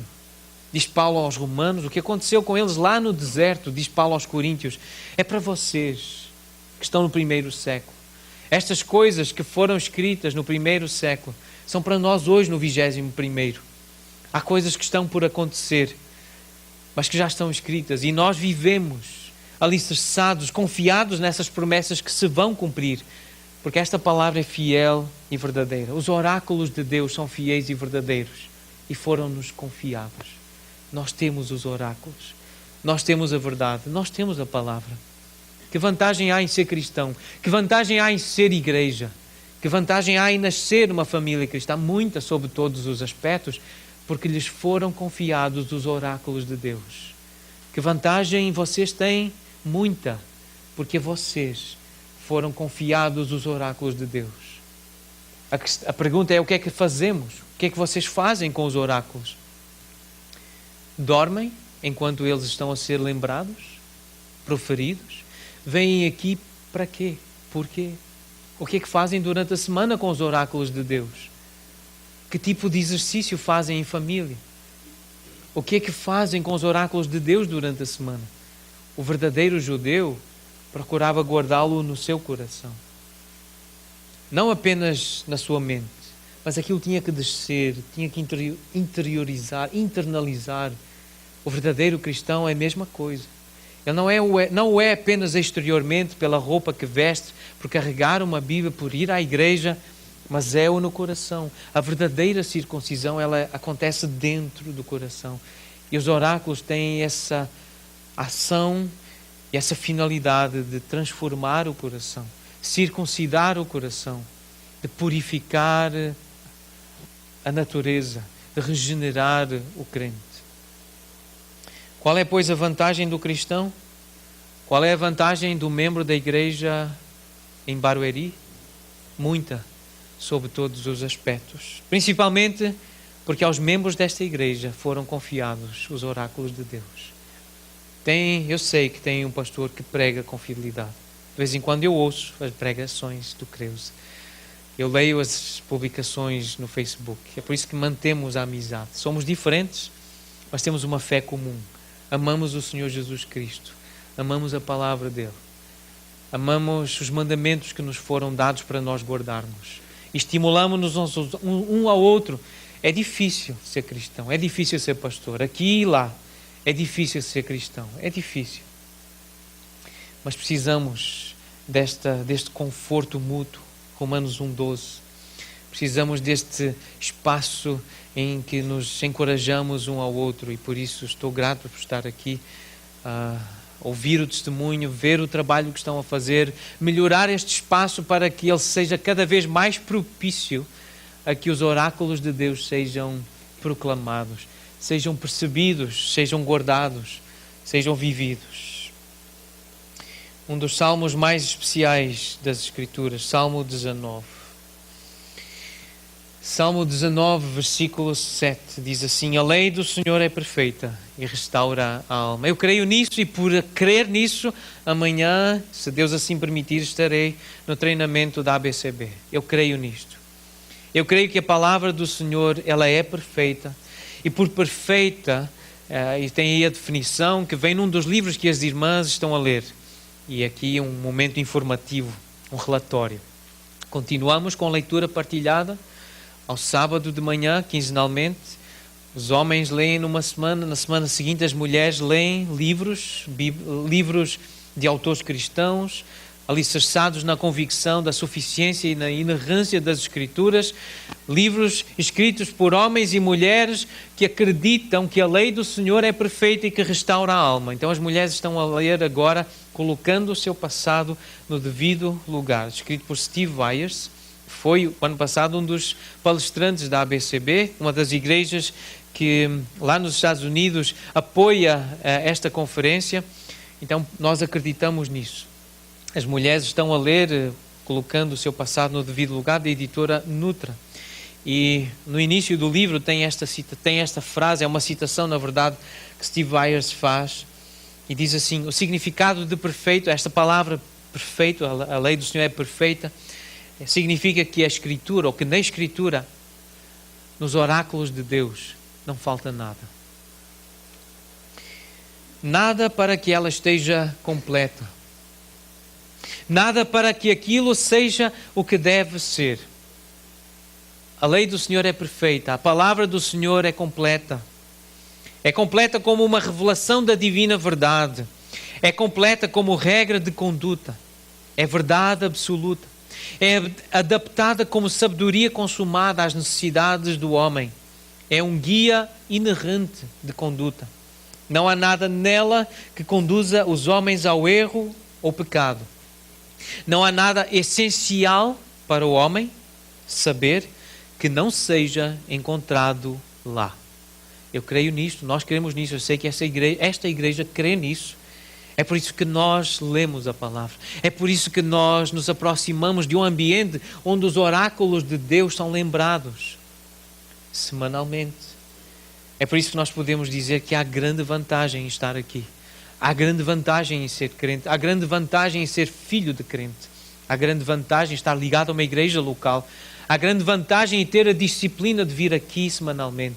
S2: Diz Paulo aos Romanos, o que aconteceu com eles lá no deserto, diz Paulo aos Coríntios, é para vocês que estão no primeiro século. Estas coisas que foram escritas no primeiro século são para nós hoje no 21º. Há coisas que estão por acontecer, mas que já estão escritas e nós vivemos alicerçados, confiados nessas promessas que se vão cumprir, porque esta palavra é fiel e verdadeira. Os oráculos de Deus são fiéis e verdadeiros e foram-nos confiados. Nós temos os oráculos, nós temos a verdade, nós temos a palavra. Que vantagem há em ser cristão? Que vantagem há em ser igreja? Que vantagem há em nascer uma família cristã? Muita sobre todos os aspectos, porque lhes foram confiados os oráculos de Deus. Que vantagem vocês têm? Muita, porque vocês foram confiados os oráculos de Deus. A pergunta é: o que é que fazemos? O que é que vocês fazem com os oráculos? Dormem enquanto eles estão a ser lembrados? Proferidos? Vêm aqui para quê? Porquê? O que é que fazem durante a semana com os oráculos de Deus? Que tipo de exercício fazem em família? O que é que fazem com os oráculos de Deus durante a semana? O verdadeiro judeu procurava guardá-lo no seu coração. Não apenas na sua mente, mas aquilo tinha que descer, tinha que interiorizar, internalizar. O verdadeiro cristão é a mesma coisa. Ele não é apenas exteriormente, pela roupa que veste, por carregar uma Bíblia, por ir à igreja, mas é-o no coração. A verdadeira circuncisão, ela acontece dentro do coração. E os oráculos têm essa ação e essa finalidade de transformar o coração, circuncidar o coração, de purificar a natureza, de regenerar o crente. Qual é, pois, a vantagem do cristão? Qual é a vantagem do membro da igreja em Barueri? Muita, sob todos os aspectos. Principalmente porque aos membros desta igreja foram confiados os oráculos de Deus. Eu sei que tem um pastor que prega com fidelidade. De vez em quando eu ouço as pregações do Creuza. Eu leio as publicações no Facebook. É por isso que mantemos a amizade. Somos diferentes, mas temos uma fé comum. Amamos o Senhor Jesus Cristo. Amamos a palavra dele. Amamos os mandamentos que nos foram dados para nós guardarmos. Estimulamos-nos um ao outro. É difícil ser cristão. É difícil ser pastor. Aqui e lá. É difícil ser cristão. É difícil. Mas precisamos deste conforto mútuo. Romanos 1,12. Precisamos deste espaço em que nos encorajamos um ao outro, e por isso estou grato por estar aqui, ouvir o testemunho, ver o trabalho que estão a fazer, melhorar este espaço para que ele seja cada vez mais propício a que os oráculos de Deus sejam proclamados, sejam percebidos, sejam guardados, sejam vividos. Um dos salmos mais especiais das Escrituras, Salmo 19. Salmo 19, versículo 7, diz assim: a lei do Senhor é perfeita e restaura a alma. Eu creio nisso, e por crer nisso, amanhã, se Deus assim permitir, estarei no treinamento da ABCB. Eu creio nisto. Eu creio que a palavra do Senhor, ela é perfeita, e por perfeita, e tem aí a definição que vem num dos livros que as irmãs estão a ler. E aqui um momento informativo, um relatório. Continuamos com a leitura partilhada ao sábado de manhã, quinzenalmente. Os homens leem numa semana, na semana seguinte as mulheres leem livros de autores cristãos, alicerçados na convicção da suficiência e na inerrância das Escrituras, livros escritos por homens e mulheres que acreditam que a lei do Senhor é perfeita e que restaura a alma. Então as mulheres estão a ler agora, colocando o seu passado no devido lugar. Escrito por Steve Wyers, foi o ano passado um dos palestrantes da ABCB, uma das igrejas que lá nos Estados Unidos apoia esta conferência. Então nós acreditamos nisso. As mulheres estão a ler, colocando o seu passado no devido lugar, da editora Nutra. E no início do livro tem esta frase, é uma citação, na verdade, que Steve Wyers faz, e diz assim: o significado de perfeito, esta palavra perfeito, a lei do Senhor é perfeita, significa que a Escritura, ou que na Escritura, nos oráculos de Deus, não falta nada. Nada para que ela esteja completa. Nada para que aquilo seja o que deve ser. A lei do Senhor é perfeita, a palavra do Senhor é completa. É completa como uma revelação da divina verdade. É completa como regra de conduta. É verdade absoluta. É adaptada como sabedoria consumada às necessidades do homem. É um guia inerrante de conduta. Não há nada nela que conduza os homens ao erro ou pecado. Não há nada essencial para o homem saber que não seja encontrado lá. Eu creio nisto, nós cremos nisso, eu sei que esta igreja crê nisso. É por isso que nós lemos a palavra. É por isso que nós nos aproximamos de um ambiente onde os oráculos de Deus são lembrados semanalmente. É por isso que nós podemos dizer que há grande vantagem em estar aqui. Há grande vantagem em ser crente. Há grande vantagem em ser filho de crente. Há grande vantagem em estar ligado a uma igreja local. Há grande vantagem em ter a disciplina de vir aqui semanalmente.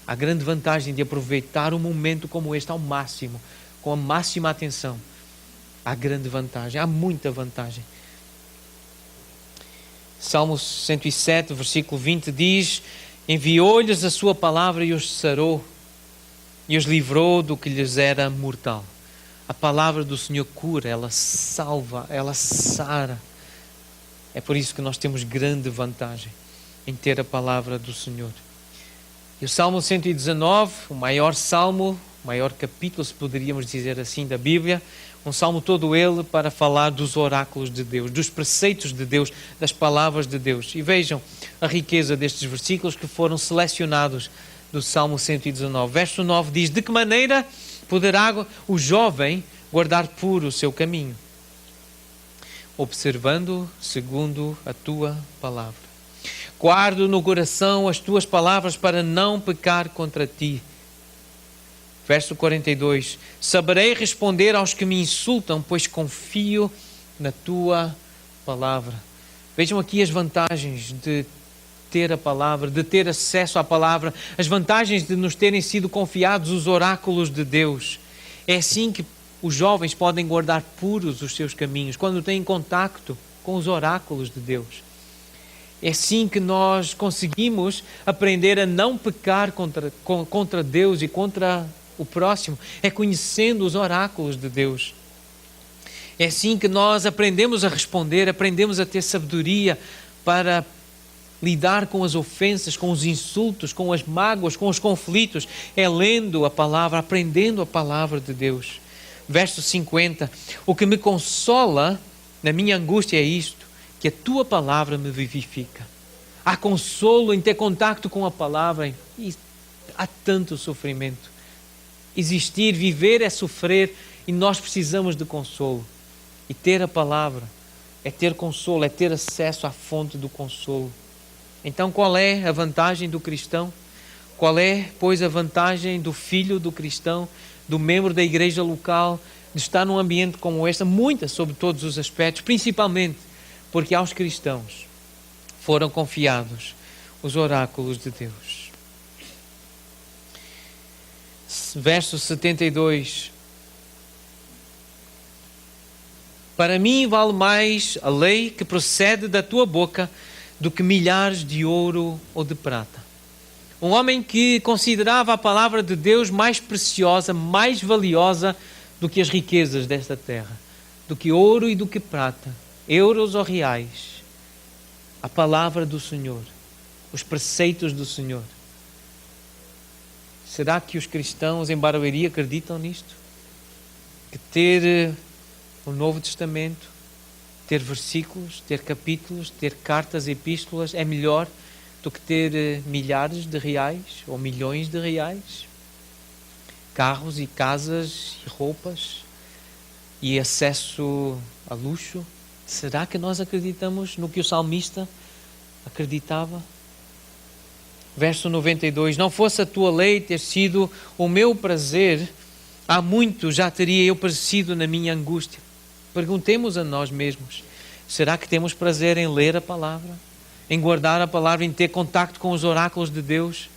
S2: Há grande vantagem de aproveitar um momento como este ao máximo, com a máxima atenção. Há grande vantagem, há muita vantagem. Salmo 107, versículo 20 diz: enviou-lhes a sua palavra e os sarou, e os livrou do que lhes era mortal. A palavra do Senhor cura, ela salva, ela sara. É por isso que nós temos grande vantagem em ter a palavra do Senhor. E o Salmo 119, o maior salmo, o maior capítulo, se poderíamos dizer assim, da Bíblia, um salmo todo ele para falar dos oráculos de Deus, dos preceitos de Deus, das palavras de Deus. E vejam a riqueza destes versículos que foram selecionados do Salmo 119. Verso 9 diz: de que maneira poderá o jovem guardar puro o seu caminho? Observando segundo a tua palavra. Guardo no coração as tuas palavras para não pecar contra ti. Verso 42. Saberei responder aos que me insultam, pois confio na tua palavra. Vejam aqui as vantagens de ter a palavra, de ter acesso à palavra, as vantagens de nos terem sido confiados os oráculos de Deus. É assim que os jovens podem guardar puros os seus caminhos, quando têm contacto com os oráculos de Deus. É assim que nós conseguimos aprender a não pecar contra Deus e contra o próximo, é conhecendo os oráculos de Deus. É assim que nós aprendemos a responder, aprendemos a ter sabedoria para lidar com as ofensas, com os insultos, com as mágoas, com os conflitos. É lendo a palavra, aprendendo a palavra de Deus. Verso 50. O que me consola na minha angústia é isto, que a tua palavra me vivifica. Há consolo em ter contacto com a palavra e há tanto sofrimento. Existir, viver é sofrer e nós precisamos de consolo. E ter a palavra é ter consolo, é ter acesso à fonte do consolo. Então qual é a vantagem do cristão? Qual é, pois, a vantagem do filho do cristão, do membro da igreja local, de estar num ambiente como este? Muitas, sobre todos os aspectos, principalmente porque aos cristãos foram confiados os oráculos de Deus. Verso 72. Para mim vale mais a lei que procede da tua boca do que milhares de ouro ou de prata. Um homem que considerava a palavra de Deus mais preciosa, mais valiosa do que as riquezas desta terra, do que ouro e do que prata, euros ou reais. A palavra do Senhor, os preceitos do Senhor. Será que os cristãos em Barueri acreditam nisto? Que ter o Novo Testamento, ter versículos, ter capítulos, ter cartas e epístolas é melhor do que ter milhares de reais ou milhões de reais? Carros e casas e roupas e acesso a luxo? Será que nós acreditamos no que o salmista acreditava? Verso 92. Não fosse a tua lei ter sido o meu prazer, há muito já teria eu padecido na minha angústia. Perguntemos a nós mesmos: será que temos prazer em ler a palavra? Em guardar a palavra, em ter contacto com os oráculos de Deus?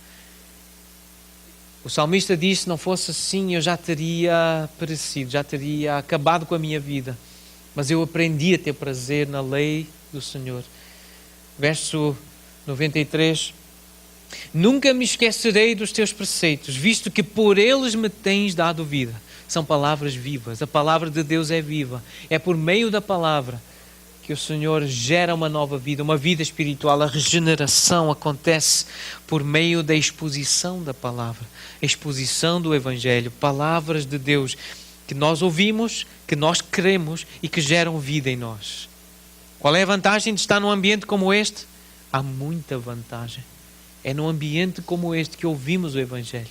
S2: O salmista disse: se não fosse assim eu já teria perecido, já teria acabado com a minha vida. Mas eu aprendi a ter prazer na lei do Senhor. Verso 93. Nunca me esquecerei dos teus preceitos, visto que por eles me tens dado vida. São palavras vivas. A palavra de Deus é viva. É por meio da palavra que o Senhor gera uma nova vida, uma vida espiritual. A regeneração acontece por meio da exposição da palavra, a exposição do Evangelho, palavras de Deus que nós ouvimos, que nós cremos e que geram vida em nós. Qual é a vantagem de estar num ambiente como este? Há muita vantagem. É num ambiente como este que ouvimos o Evangelho.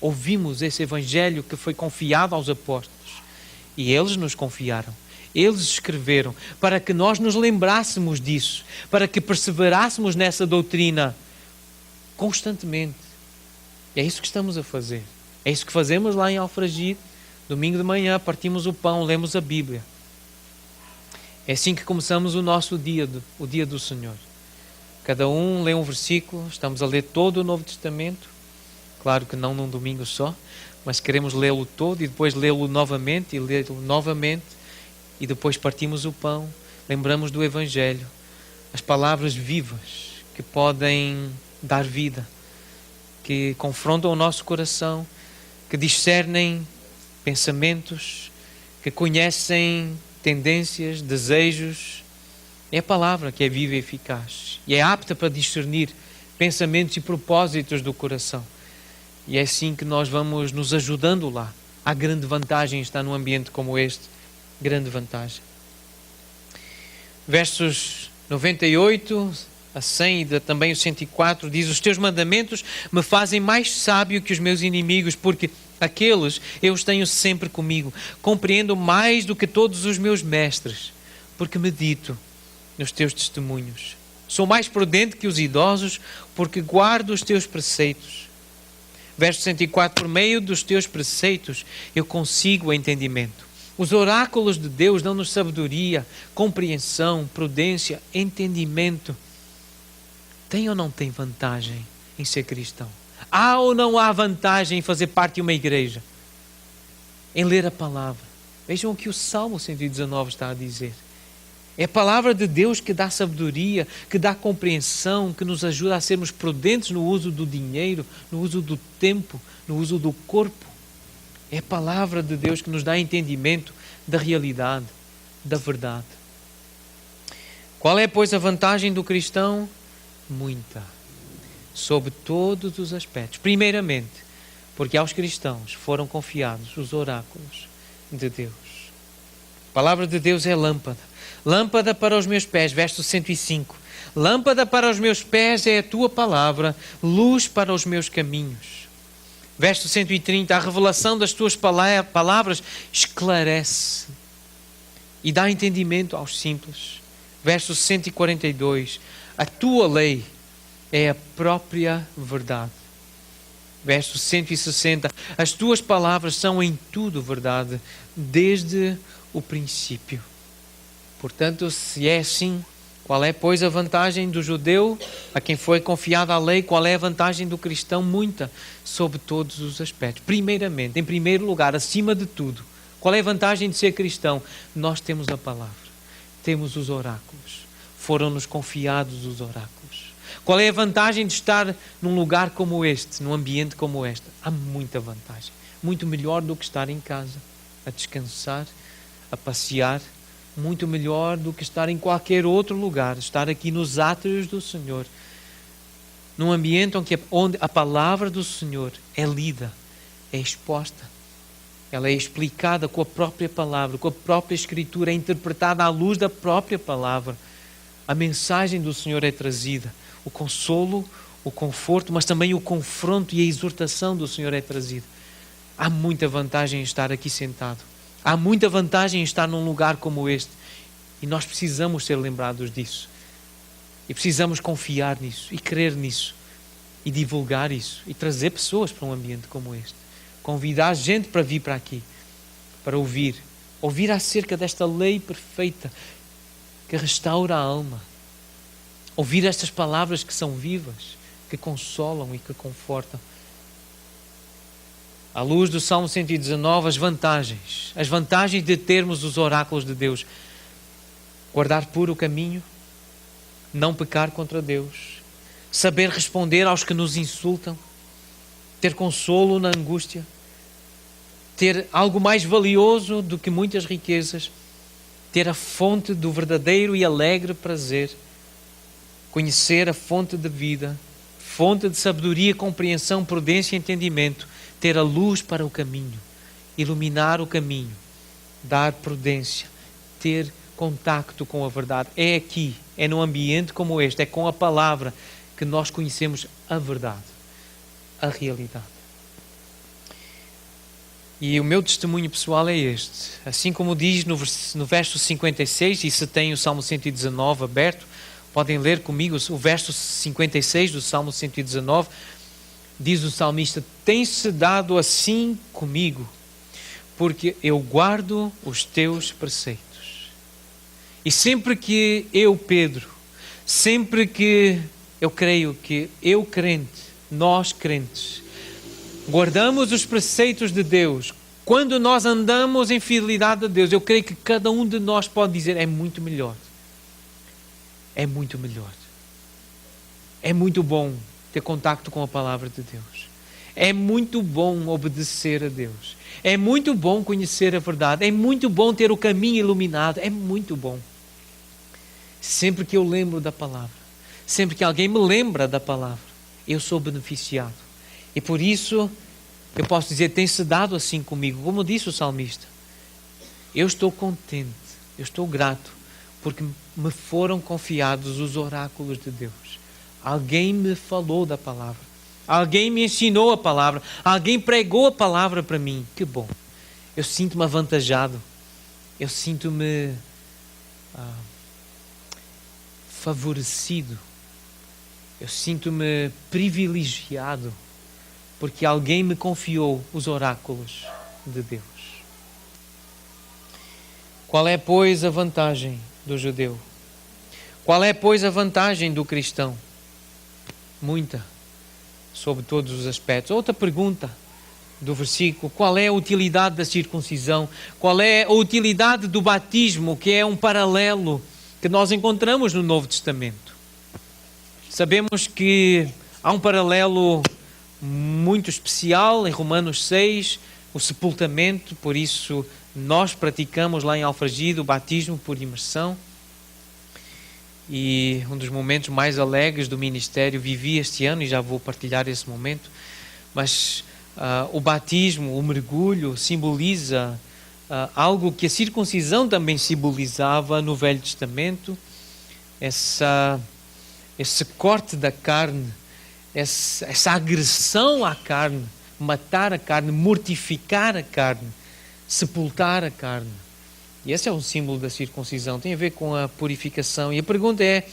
S2: Ouvimos esse Evangelho que foi confiado aos apóstolos. E eles nos confiaram. Eles escreveram para que nós nos lembrássemos disso, para que perseverássemos nessa doutrina constantemente. E é isso que estamos a fazer. É isso que fazemos lá em Alfragide. Domingo de manhã partimos o pão, lemos a Bíblia. É assim que começamos o nosso dia, o dia do Senhor. Cada um lê um versículo, estamos a ler todo o Novo Testamento. Claro que não num domingo só, mas queremos lê-lo todo e depois lê-lo novamente e lê-lo novamente. E depois partimos o pão, lembramos do Evangelho. as palavras vivas que podem dar vida, que confrontam o nosso coração, que discernem pensamentos, que conhecem tendências, desejos. É a palavra que é viva e eficaz e é apta para discernir pensamentos e propósitos do coração. E é assim que nós vamos nos ajudando lá. Há grande vantagem em estar num ambiente como este. Grande vantagem. Versos 98 a 100 e também o 104 diz: os teus mandamentos me fazem mais sábio que os meus inimigos, porque aqueles eu os tenho sempre comigo. Compreendo mais do que todos os meus mestres, porque medito nos teus testemunhos. Sou mais prudente que os idosos, porque guardo os teus preceitos. Verso 104, por meio dos teus preceitos eu consigo o entendimento. Os oráculos de Deus dão-nos sabedoria, compreensão, prudência, entendimento. Tem ou não tem vantagem em ser cristão? Há ou não há vantagem em fazer parte de uma igreja? Em ler a palavra. Vejam o que o Salmo 119 está a dizer. É a palavra de Deus que dá sabedoria, que dá compreensão, que nos ajuda a sermos prudentes no uso do dinheiro, no uso do tempo, no uso do corpo. É a palavra de Deus que nos dá entendimento da realidade, da verdade. Qual é, pois, a vantagem do cristão? Muita. Sob todos os aspectos. Primeiramente, porque aos cristãos foram confiados os oráculos de Deus. A palavra de Deus é lâmpada. Lâmpada para os meus pés, verso 105. Lâmpada para os meus pés é a tua palavra, luz para os meus caminhos. Verso 130. A revelação das tuas palavras esclarece e dá entendimento aos simples. Verso 142. A tua lei é a própria verdade. Verso 160. As tuas palavras são em tudo verdade, desde o princípio. Portanto, se é assim, qual é, pois, a vantagem do judeu a quem foi confiada a lei? Qual é a vantagem do cristão? Muita, sob todos os aspectos. Primeiramente, em primeiro lugar, acima de tudo, qual é a vantagem de ser cristão? Nós temos a palavra, temos os oráculos, foram-nos confiados os oráculos. Qual é a vantagem de estar num lugar como este, num ambiente como este? Há muita vantagem, muito melhor do que estar em casa, a descansar, a passear, muito melhor do que estar em qualquer outro lugar, estar aqui nos átrios do Senhor, num ambiente onde a palavra do Senhor é lida, é exposta, ela é explicada com a própria palavra, com a própria Escritura, é interpretada à luz da própria palavra. A mensagem do Senhor é trazida, o consolo, o conforto, mas também o confronto e a exortação do Senhor é trazida. Há muita vantagem em estar aqui sentado. Há muita vantagem em estar num lugar como este. E nós precisamos ser lembrados disso. E precisamos confiar nisso e crer nisso. E divulgar isso. E trazer pessoas para um ambiente como este. Convidar gente para vir para aqui. Para ouvir. Ouvir acerca desta lei perfeita que restaura a alma. Ouvir estas palavras que são vivas, que consolam e que confortam. À luz do Salmo 119, as vantagens de termos os oráculos de Deus. Guardar puro o caminho, não pecar contra Deus, saber responder aos que nos insultam, ter consolo na angústia, ter algo mais valioso do que muitas riquezas, ter a fonte do verdadeiro e alegre prazer, conhecer a fonte de vida, fonte de sabedoria, compreensão, prudência e entendimento, ter a luz para o caminho, iluminar o caminho, dar prudência, ter contacto com a verdade. É aqui, é num ambiente como este, é com a palavra que nós conhecemos a verdade, a realidade. E o meu testemunho pessoal é este. Assim como diz no verso 56, e se tem o Salmo 119 aberto, podem ler comigo o verso 56 do Salmo 119. Diz o salmista: tem-se dado assim comigo, porque eu guardo os teus preceitos. E sempre que eu, Pedro, sempre que eu creio que eu crente, nós crentes, guardamos os preceitos de Deus, quando nós andamos em fidelidade a Deus, eu creio que cada um de nós pode dizer: é muito melhor. é muito melhor. É muito bom ter contacto com a palavra de Deus. É muito bom obedecer a Deus. É muito bom conhecer a verdade. É muito bom ter o caminho iluminado. É muito bom. Sempre que eu lembro da palavra, sempre que alguém me lembra da palavra, eu sou beneficiado. E por isso, eu posso dizer, tem-se dado assim comigo. Como disse o salmista, eu estou contente, eu estou grato, porque me foram confiados os oráculos de Deus. Alguém me falou da palavra. Alguém me ensinou a palavra. Alguém pregou a palavra para mim. Que bom. Eu sinto-me avantajado. Eu sinto-me favorecido. Eu sinto-me privilegiado. Porque alguém me confiou os oráculos de Deus. Qual é, pois, a vantagem do judeu? Qual é, pois, a vantagem do cristão? Muita, sobre todos os aspectos. Outra pergunta do versículo: qual é a utilidade da circuncisão? Qual é a utilidade do batismo, que é um paralelo que nós encontramos no Novo Testamento? Sabemos que há um paralelo muito especial em Romanos 6, o sepultamento, por isso nós praticamos lá em Alfragide o batismo por imersão. E um dos momentos mais alegres do ministério vivi este ano, e já vou partilhar esse momento, mas o batismo, o mergulho, simboliza algo que a circuncisão também simbolizava no Velho Testamento, esse corte da carne, essa agressão à carne, matar a carne, mortificar a carne, sepultar a carne. E esse é um símbolo da circuncisão, tem a ver com a purificação. E a pergunta é,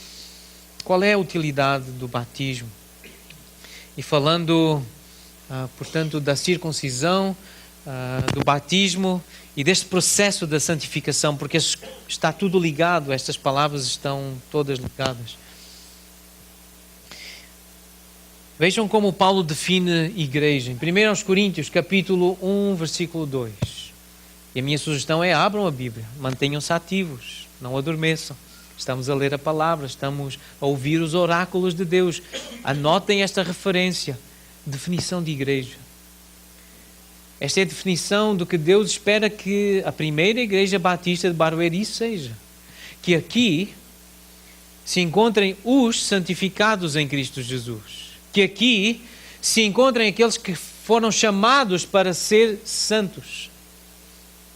S2: qual é a utilidade do batismo? E falando, portanto, da circuncisão, do batismo e deste processo da santificação, porque está tudo ligado, estas palavras estão todas ligadas. Vejam como Paulo define igreja. Em 1 Coríntios, capítulo 1, versículo 2. E a minha sugestão é: abram a Bíblia, mantenham-se ativos, não adormeçam. Estamos a ler a palavra, estamos a ouvir os oráculos de Deus. Anotem esta referência, definição de igreja. Esta é a definição do que Deus espera que a primeira igreja batista de Barueri seja. Que aqui se encontrem os santificados em Cristo Jesus. Que aqui se encontrem aqueles que foram chamados para ser santos.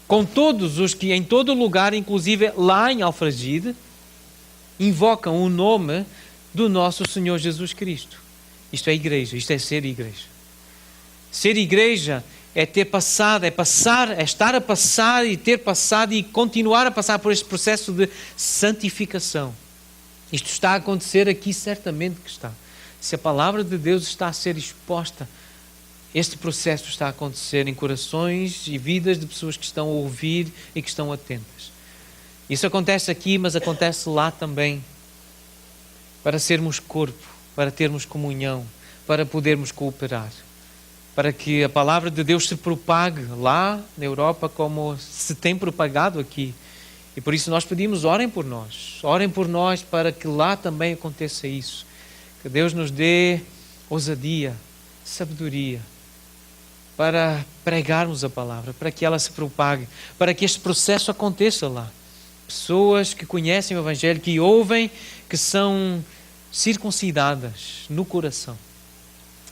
S2: Com todos os que em todo lugar, inclusive lá em Alfragide, invocam o nome do nosso Senhor Jesus Cristo. Isto é igreja, isto é ser igreja. Ser igreja é ter passado, é estar a passar e ter passado e continuar a passar por este processo de santificação. Isto está a acontecer aqui, certamente que está. Se a palavra de Deus está a ser exposta, este processo está a acontecer em corações e vidas de pessoas que estão a ouvir e que estão atentas. Isso acontece aqui, mas acontece lá também. Para sermos corpo, para termos comunhão, para podermos cooperar. Para que a palavra de Deus se propague lá na Europa como se tem propagado aqui. E por isso nós pedimos, orem por nós para que lá também aconteça isso. Que Deus nos dê ousadia, sabedoria, para pregarmos a palavra, para que ela se propague, para que este processo aconteça lá. Pessoas que conhecem o Evangelho, que ouvem, que são circuncidadas no coração,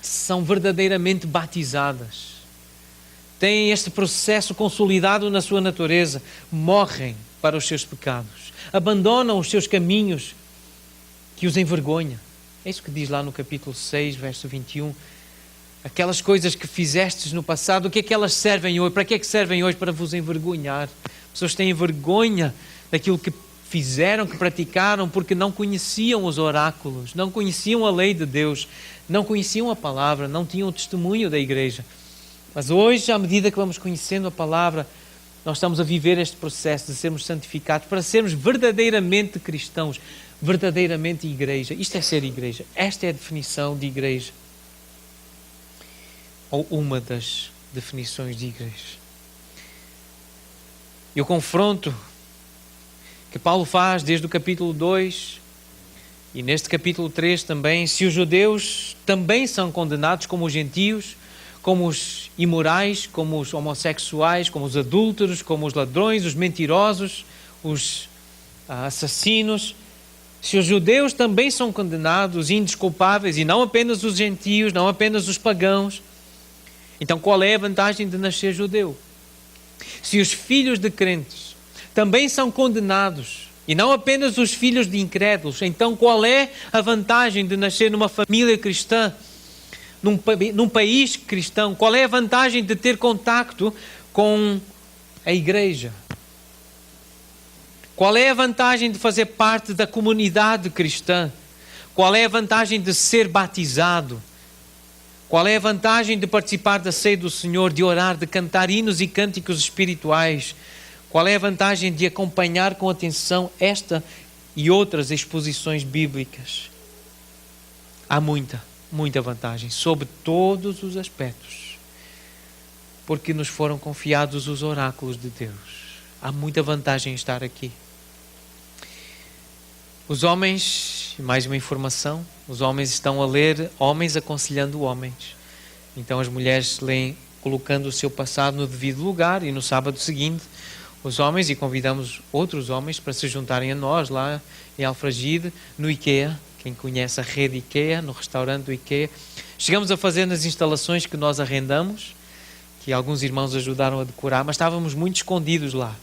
S2: são verdadeiramente batizadas, têm este processo consolidado na sua natureza, morrem para os seus pecados, abandonam os seus caminhos que os envergonham. É isso que diz lá no capítulo 6, verso 21. Aquelas coisas que fizestes no passado, o que é que elas servem hoje? Para que é que servem hoje? Para vos envergonhar. Pessoas têm vergonha daquilo que fizeram, que praticaram, porque não conheciam os oráculos, não conheciam a lei de Deus, não conheciam a palavra, não tinham o testemunho da igreja. Mas hoje, à medida que vamos conhecendo a palavra, nós estamos a viver este processo de sermos santificados, para sermos verdadeiramente cristãos, verdadeiramente igreja. Isto é ser igreja. Esta é a definição de igreja. Ou uma das definições de igreja. E o confronto que Paulo faz desde o capítulo 2 E neste capítulo 3 também, se os judeus também são condenados como os gentios, como os imorais, como os homossexuais, como os adúlteros, como os ladrões, os mentirosos, os assassinos, se os judeus também são condenados, indesculpáveis, e não apenas os gentios, não apenas os pagãos, então qual é a vantagem de nascer judeu? Se os filhos de crentes também são condenados, e não apenas os filhos de incrédulos, então qual é a vantagem de nascer numa família cristã, num país cristão? Qual é a vantagem de ter contacto com a igreja? Qual é a vantagem de fazer parte da comunidade cristã? Qual é a vantagem de ser batizado? Qual é a vantagem de participar da ceia do Senhor, de orar, de cantar hinos e cânticos espirituais? Qual é a vantagem de acompanhar com atenção esta e outras exposições bíblicas? Há muita vantagem sobre todos os aspectos, porque nos foram confiados os oráculos de Deus. Há muita vantagem em estar aqui. Os homens, mais uma informação, os homens estão a ler Homens Aconselhando Homens. Então as mulheres leem colocando o seu passado no devido lugar, e no sábado seguinte os homens, e convidamos outros homens para se juntarem a nós lá em Alfragide, no IKEA, quem conhece a rede IKEA, no restaurante do IKEA. Chegamos a fazer nas instalações que nós arrendamos, que alguns irmãos ajudaram a decorar, mas estávamos muito escondidos lá.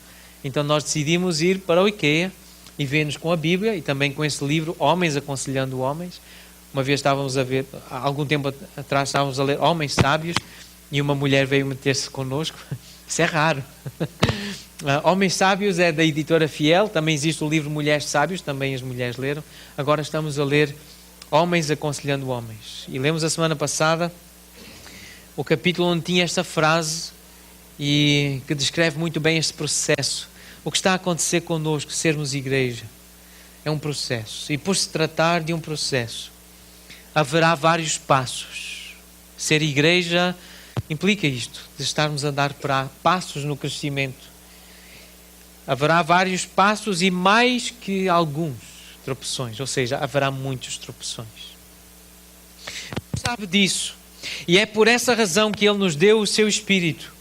S2: Então nós decidimos ir para o IKEA e ver-nos com a Bíblia e também com esse livro, Homens Aconselhando Homens. Uma vez estávamos a ver, há algum tempo atrás estávamos a ler Homens Sábios, e uma mulher veio meter-se connosco. Isso é raro. Homens Sábios é da editora Fiel, também existe o livro Mulheres Sábios, também as mulheres leram. Agora estamos a ler Homens Aconselhando Homens. E lemos a semana passada o capítulo onde tinha esta frase e que descreve muito bem este processo. O que está a acontecer connosco, sermos igreja, é um processo. E por se tratar de um processo, haverá vários passos. Ser igreja implica isto, de estarmos a dar passos no crescimento. Haverá vários passos e mais que alguns tropeções, ou seja, haverá muitos tropeções. Sabe disso. E é por essa razão que Ele nos deu o seu Espírito.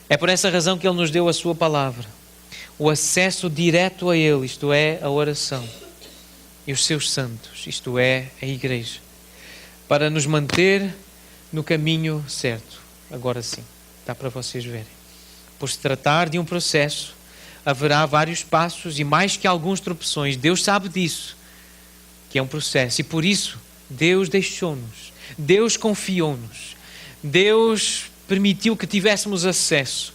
S2: É por essa razão que Ele nos deu a sua palavra. O acesso direto a Ele, isto é, a oração. E os seus santos, isto é, a igreja. Para nos manter no caminho certo. Agora sim, dá para vocês verem. Por se tratar de um processo, haverá vários passos e mais que alguns tropeções. Deus sabe disso, que é um processo. E por isso, Deus deixou-nos. Deus confiou-nos. Deus permitiu que tivéssemos acesso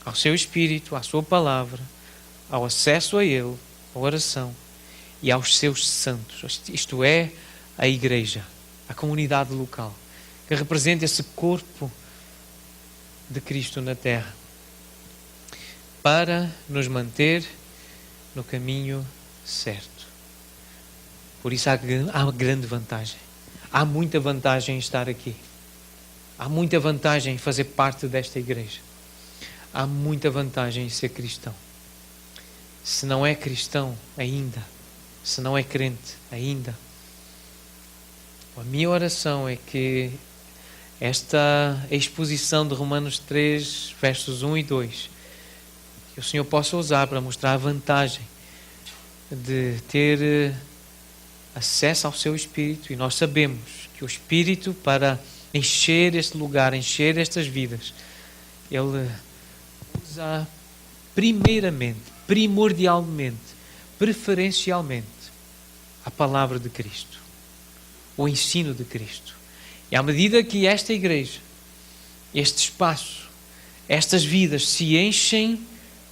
S2: ao seu Espírito, à sua palavra, ao acesso a Ele, à oração e aos seus santos. Isto é, a igreja, a comunidade local, que representa esse corpo de Cristo na terra, para nos manter no caminho certo. Por isso há grande vantagem. Há muita vantagem em estar aqui. Há muita vantagem em fazer parte desta igreja. Há muita vantagem em ser cristão. Se não é cristão ainda, se não é crente ainda, a minha oração é que esta exposição de Romanos 3, versos 1 e 2, que o Senhor possa usar para mostrar a vantagem de ter acesso ao seu Espírito. E nós sabemos que o Espírito, para encher este lugar, encher estas vidas, Ele usa primeiramente, primordialmente, preferencialmente a palavra de Cristo, o ensino de Cristo. E à medida que esta igreja, este espaço, estas vidas se enchem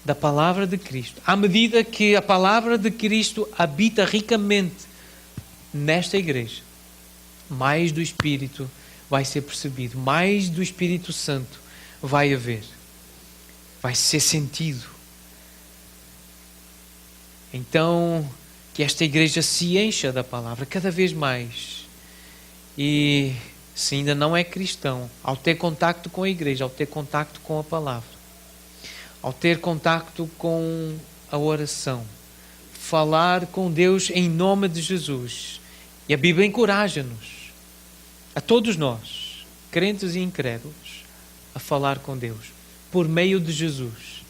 S2: da palavra de Cristo, à medida que a palavra de Cristo habita ricamente nesta igreja, mais do Espírito vai ser percebido, mais do Espírito Santo vai haver, vai ser sentido. Então, que esta igreja se encha da palavra cada vez mais. E se ainda não é cristão, ao ter contacto com a igreja, ao ter contacto com a palavra, ao ter contacto com a oração, falar com Deus em nome de Jesus. E a Bíblia encoraja-nos, a todos nós, crentes e incrédulos, a falar com Deus por meio de Jesus.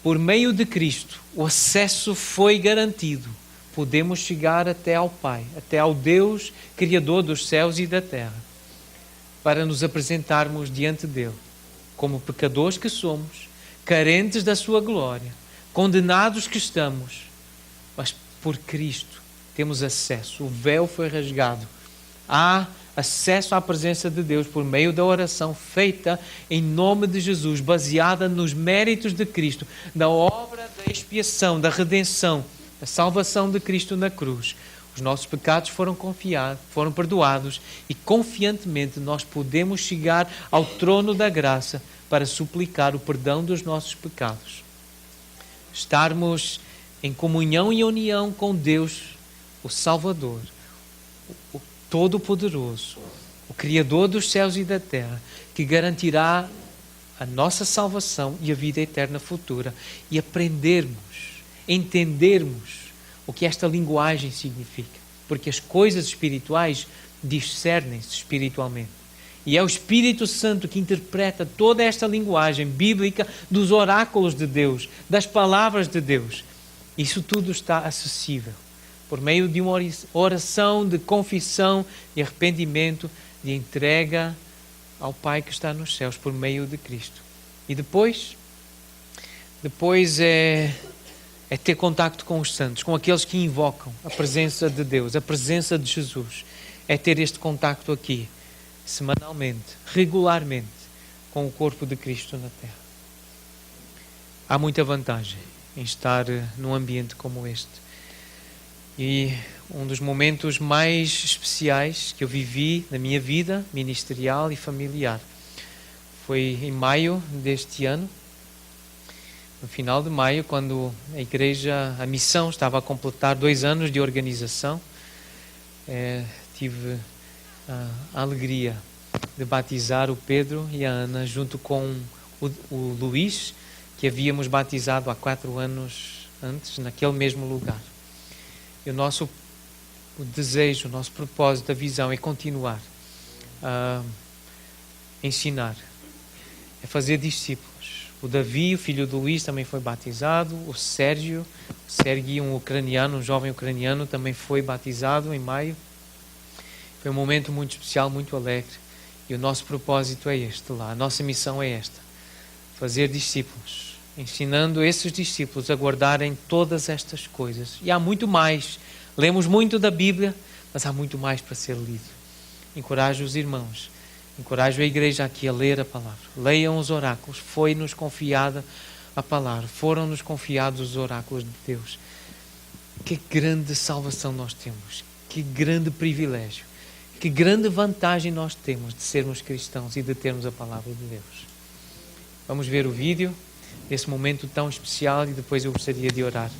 S2: Por meio de Cristo, o acesso foi garantido. Podemos chegar até ao Pai, até ao Deus Criador dos céus e da terra, para nos apresentarmos diante dele, como pecadores que somos, carentes da sua glória, condenados que estamos, mas por Cristo temos acesso. O véu foi rasgado. Há acesso à presença de Deus por meio da oração feita em nome de Jesus, baseada nos méritos de Cristo, da obra da expiação, da redenção, da salvação de Cristo na cruz. Os nossos pecados foram perdoados e confiantemente nós podemos chegar ao trono da graça para suplicar o perdão dos nossos pecados. Estarmos em comunhão e união com Deus, o Salvador, o Todo-Poderoso, o Criador dos céus e da terra, que garantirá a nossa salvação e a vida eterna futura, e entendermos o que esta linguagem significa, porque as coisas espirituais discernem-se espiritualmente. E é o Espírito Santo que interpreta toda esta linguagem bíblica dos oráculos de Deus, das palavras de Deus. Isso tudo está acessível por meio de uma oração de confissão, de arrependimento, de entrega ao Pai que está nos céus, por meio de Cristo. E depois é ter contacto com os santos, com aqueles que invocam a presença de Deus, a presença de Jesus. É ter este contacto aqui, semanalmente, regularmente, com o corpo de Cristo na terra. Há muita vantagem em estar num ambiente como este. E um dos momentos mais especiais que eu vivi na minha vida ministerial e familiar foi em maio deste ano, no final de maio, quando a missão estava a completar 2 anos de organização. Tive a alegria de batizar o Pedro e a Ana junto com o Luís, que havíamos batizado há 4 anos antes, naquele mesmo lugar. E o desejo, o nosso propósito, a visão é continuar a ensinar, é fazer discípulos. O Davi, o filho do Luís, também foi batizado. O Sérgio, um jovem ucraniano, também foi batizado em maio. Foi um momento muito especial, muito alegre. E o nosso propósito é este lá, a nossa missão é esta: fazer discípulos, ensinando esses discípulos a guardarem todas estas coisas. E há muito mais. Lemos muito da Bíblia, mas há muito mais para ser lido. Encorajo os irmãos, encorajo a igreja aqui a ler a palavra. Leiam os oráculos. Foi-nos confiada a palavra. Foram-nos confiados os oráculos de Deus. Que grande salvação nós temos. Que grande privilégio. Que grande vantagem nós temos de sermos cristãos e de termos a palavra de Deus. Vamos ver o vídeo desse momento tão especial e depois eu gostaria de orar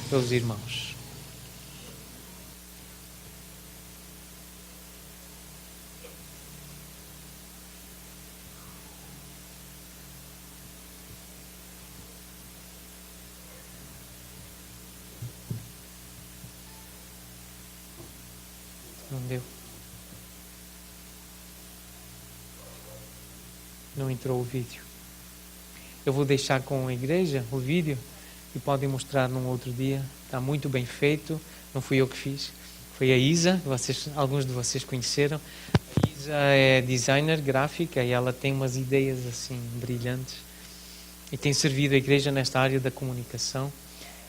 S2: pelos irmãos. Não deu. Não entrou o vídeo. Eu vou deixar com a igreja o vídeo e podem mostrar num outro dia. Está muito bem feito. Não fui eu que fiz. Foi a Isa, alguns de vocês conheceram. A Isa é designer gráfica e ela tem umas ideias assim brilhantes. E tem servido a igreja nesta área da comunicação.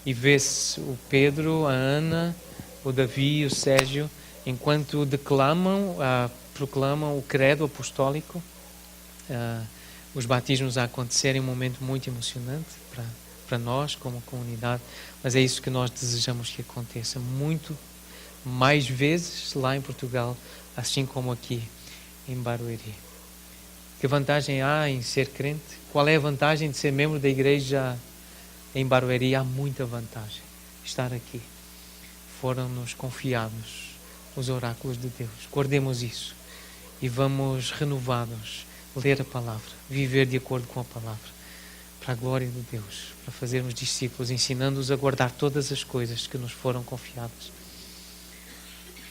S2: E vê-se o Pedro, a Ana, o Davi e o Sérgio, enquanto proclamam o credo apostólico, os batismos a acontecerem, um momento muito emocionante para nós como comunidade, mas é isso que nós desejamos que aconteça muito mais vezes lá em Portugal, assim como aqui em Barueri. Que vantagem há em ser crente? Qual é a vantagem de ser membro da igreja em Barueri? Há muita vantagem. Estar aqui. Foram-nos confiados os oráculos de Deus. Guardemos isso e vamos renovados ler a palavra, viver de acordo com a palavra, para a glória de Deus, para fazermos discípulos, ensinando-os a guardar todas as coisas que nos foram confiadas.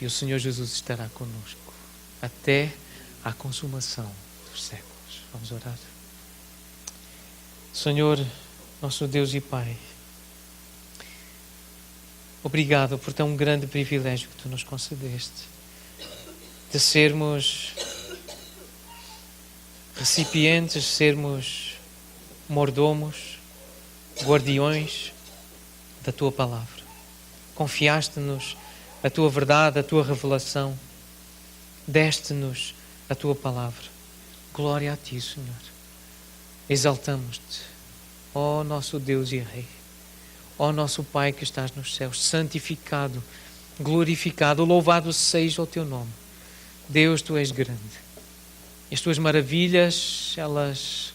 S2: E o Senhor Jesus estará conosco até à consumação dos séculos. Vamos orar. Senhor, nosso Deus e Pai, obrigado por tão grande privilégio que Tu nos concedeste de sermos recipientes, sermos mordomos, guardiões da Tua palavra. Confiaste-nos a Tua verdade, a Tua revelação. Deste-nos a Tua palavra. Glória a Ti, Senhor. Exaltamos-te, ó nosso Deus e Rei. Ó nosso Pai que estás nos céus, santificado, glorificado, louvado seja o Teu nome. Deus, Tu és grande. E as Tuas maravilhas, elas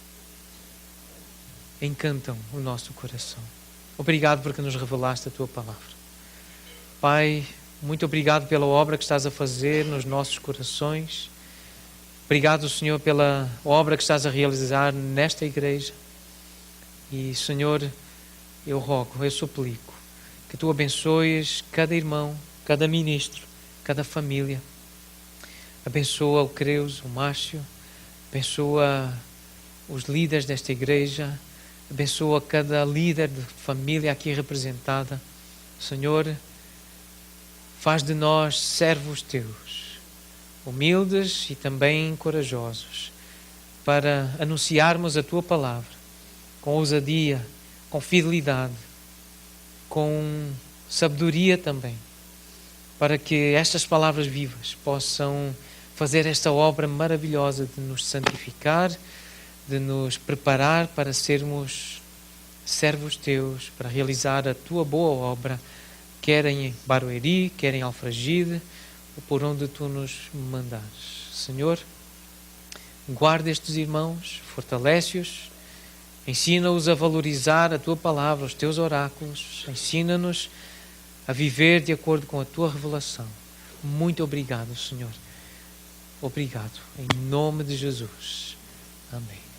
S2: encantam o nosso coração. Obrigado porque nos revelaste a Tua palavra. Pai, muito obrigado pela obra que estás a fazer nos nossos corações. Obrigado, Senhor, pela obra que estás a realizar nesta igreja. E, Senhor, eu rogo, eu suplico que Tu abençoes cada irmão, cada ministro, cada família. Abençoa o Creus, o Márcio. Abençoa os líderes desta igreja. Abençoa cada líder de família aqui representada. Senhor, faz de nós servos Teus, humildes e também corajosos, para anunciarmos a Tua palavra com ousadia, com fidelidade, com sabedoria também, para que estas palavras vivas possam fazer esta obra maravilhosa de nos santificar, de nos preparar para sermos servos Teus, para realizar a Tua boa obra, quer em Barueri, quer em Alfragide, ou por onde Tu nos mandares. Senhor, guarda estes irmãos, fortalece-os, ensina-os a valorizar a Tua palavra, os Teus oráculos, ensina-nos a viver de acordo com a Tua revelação. Muito obrigado, Senhor. Obrigado. Em nome de Jesus. Amém.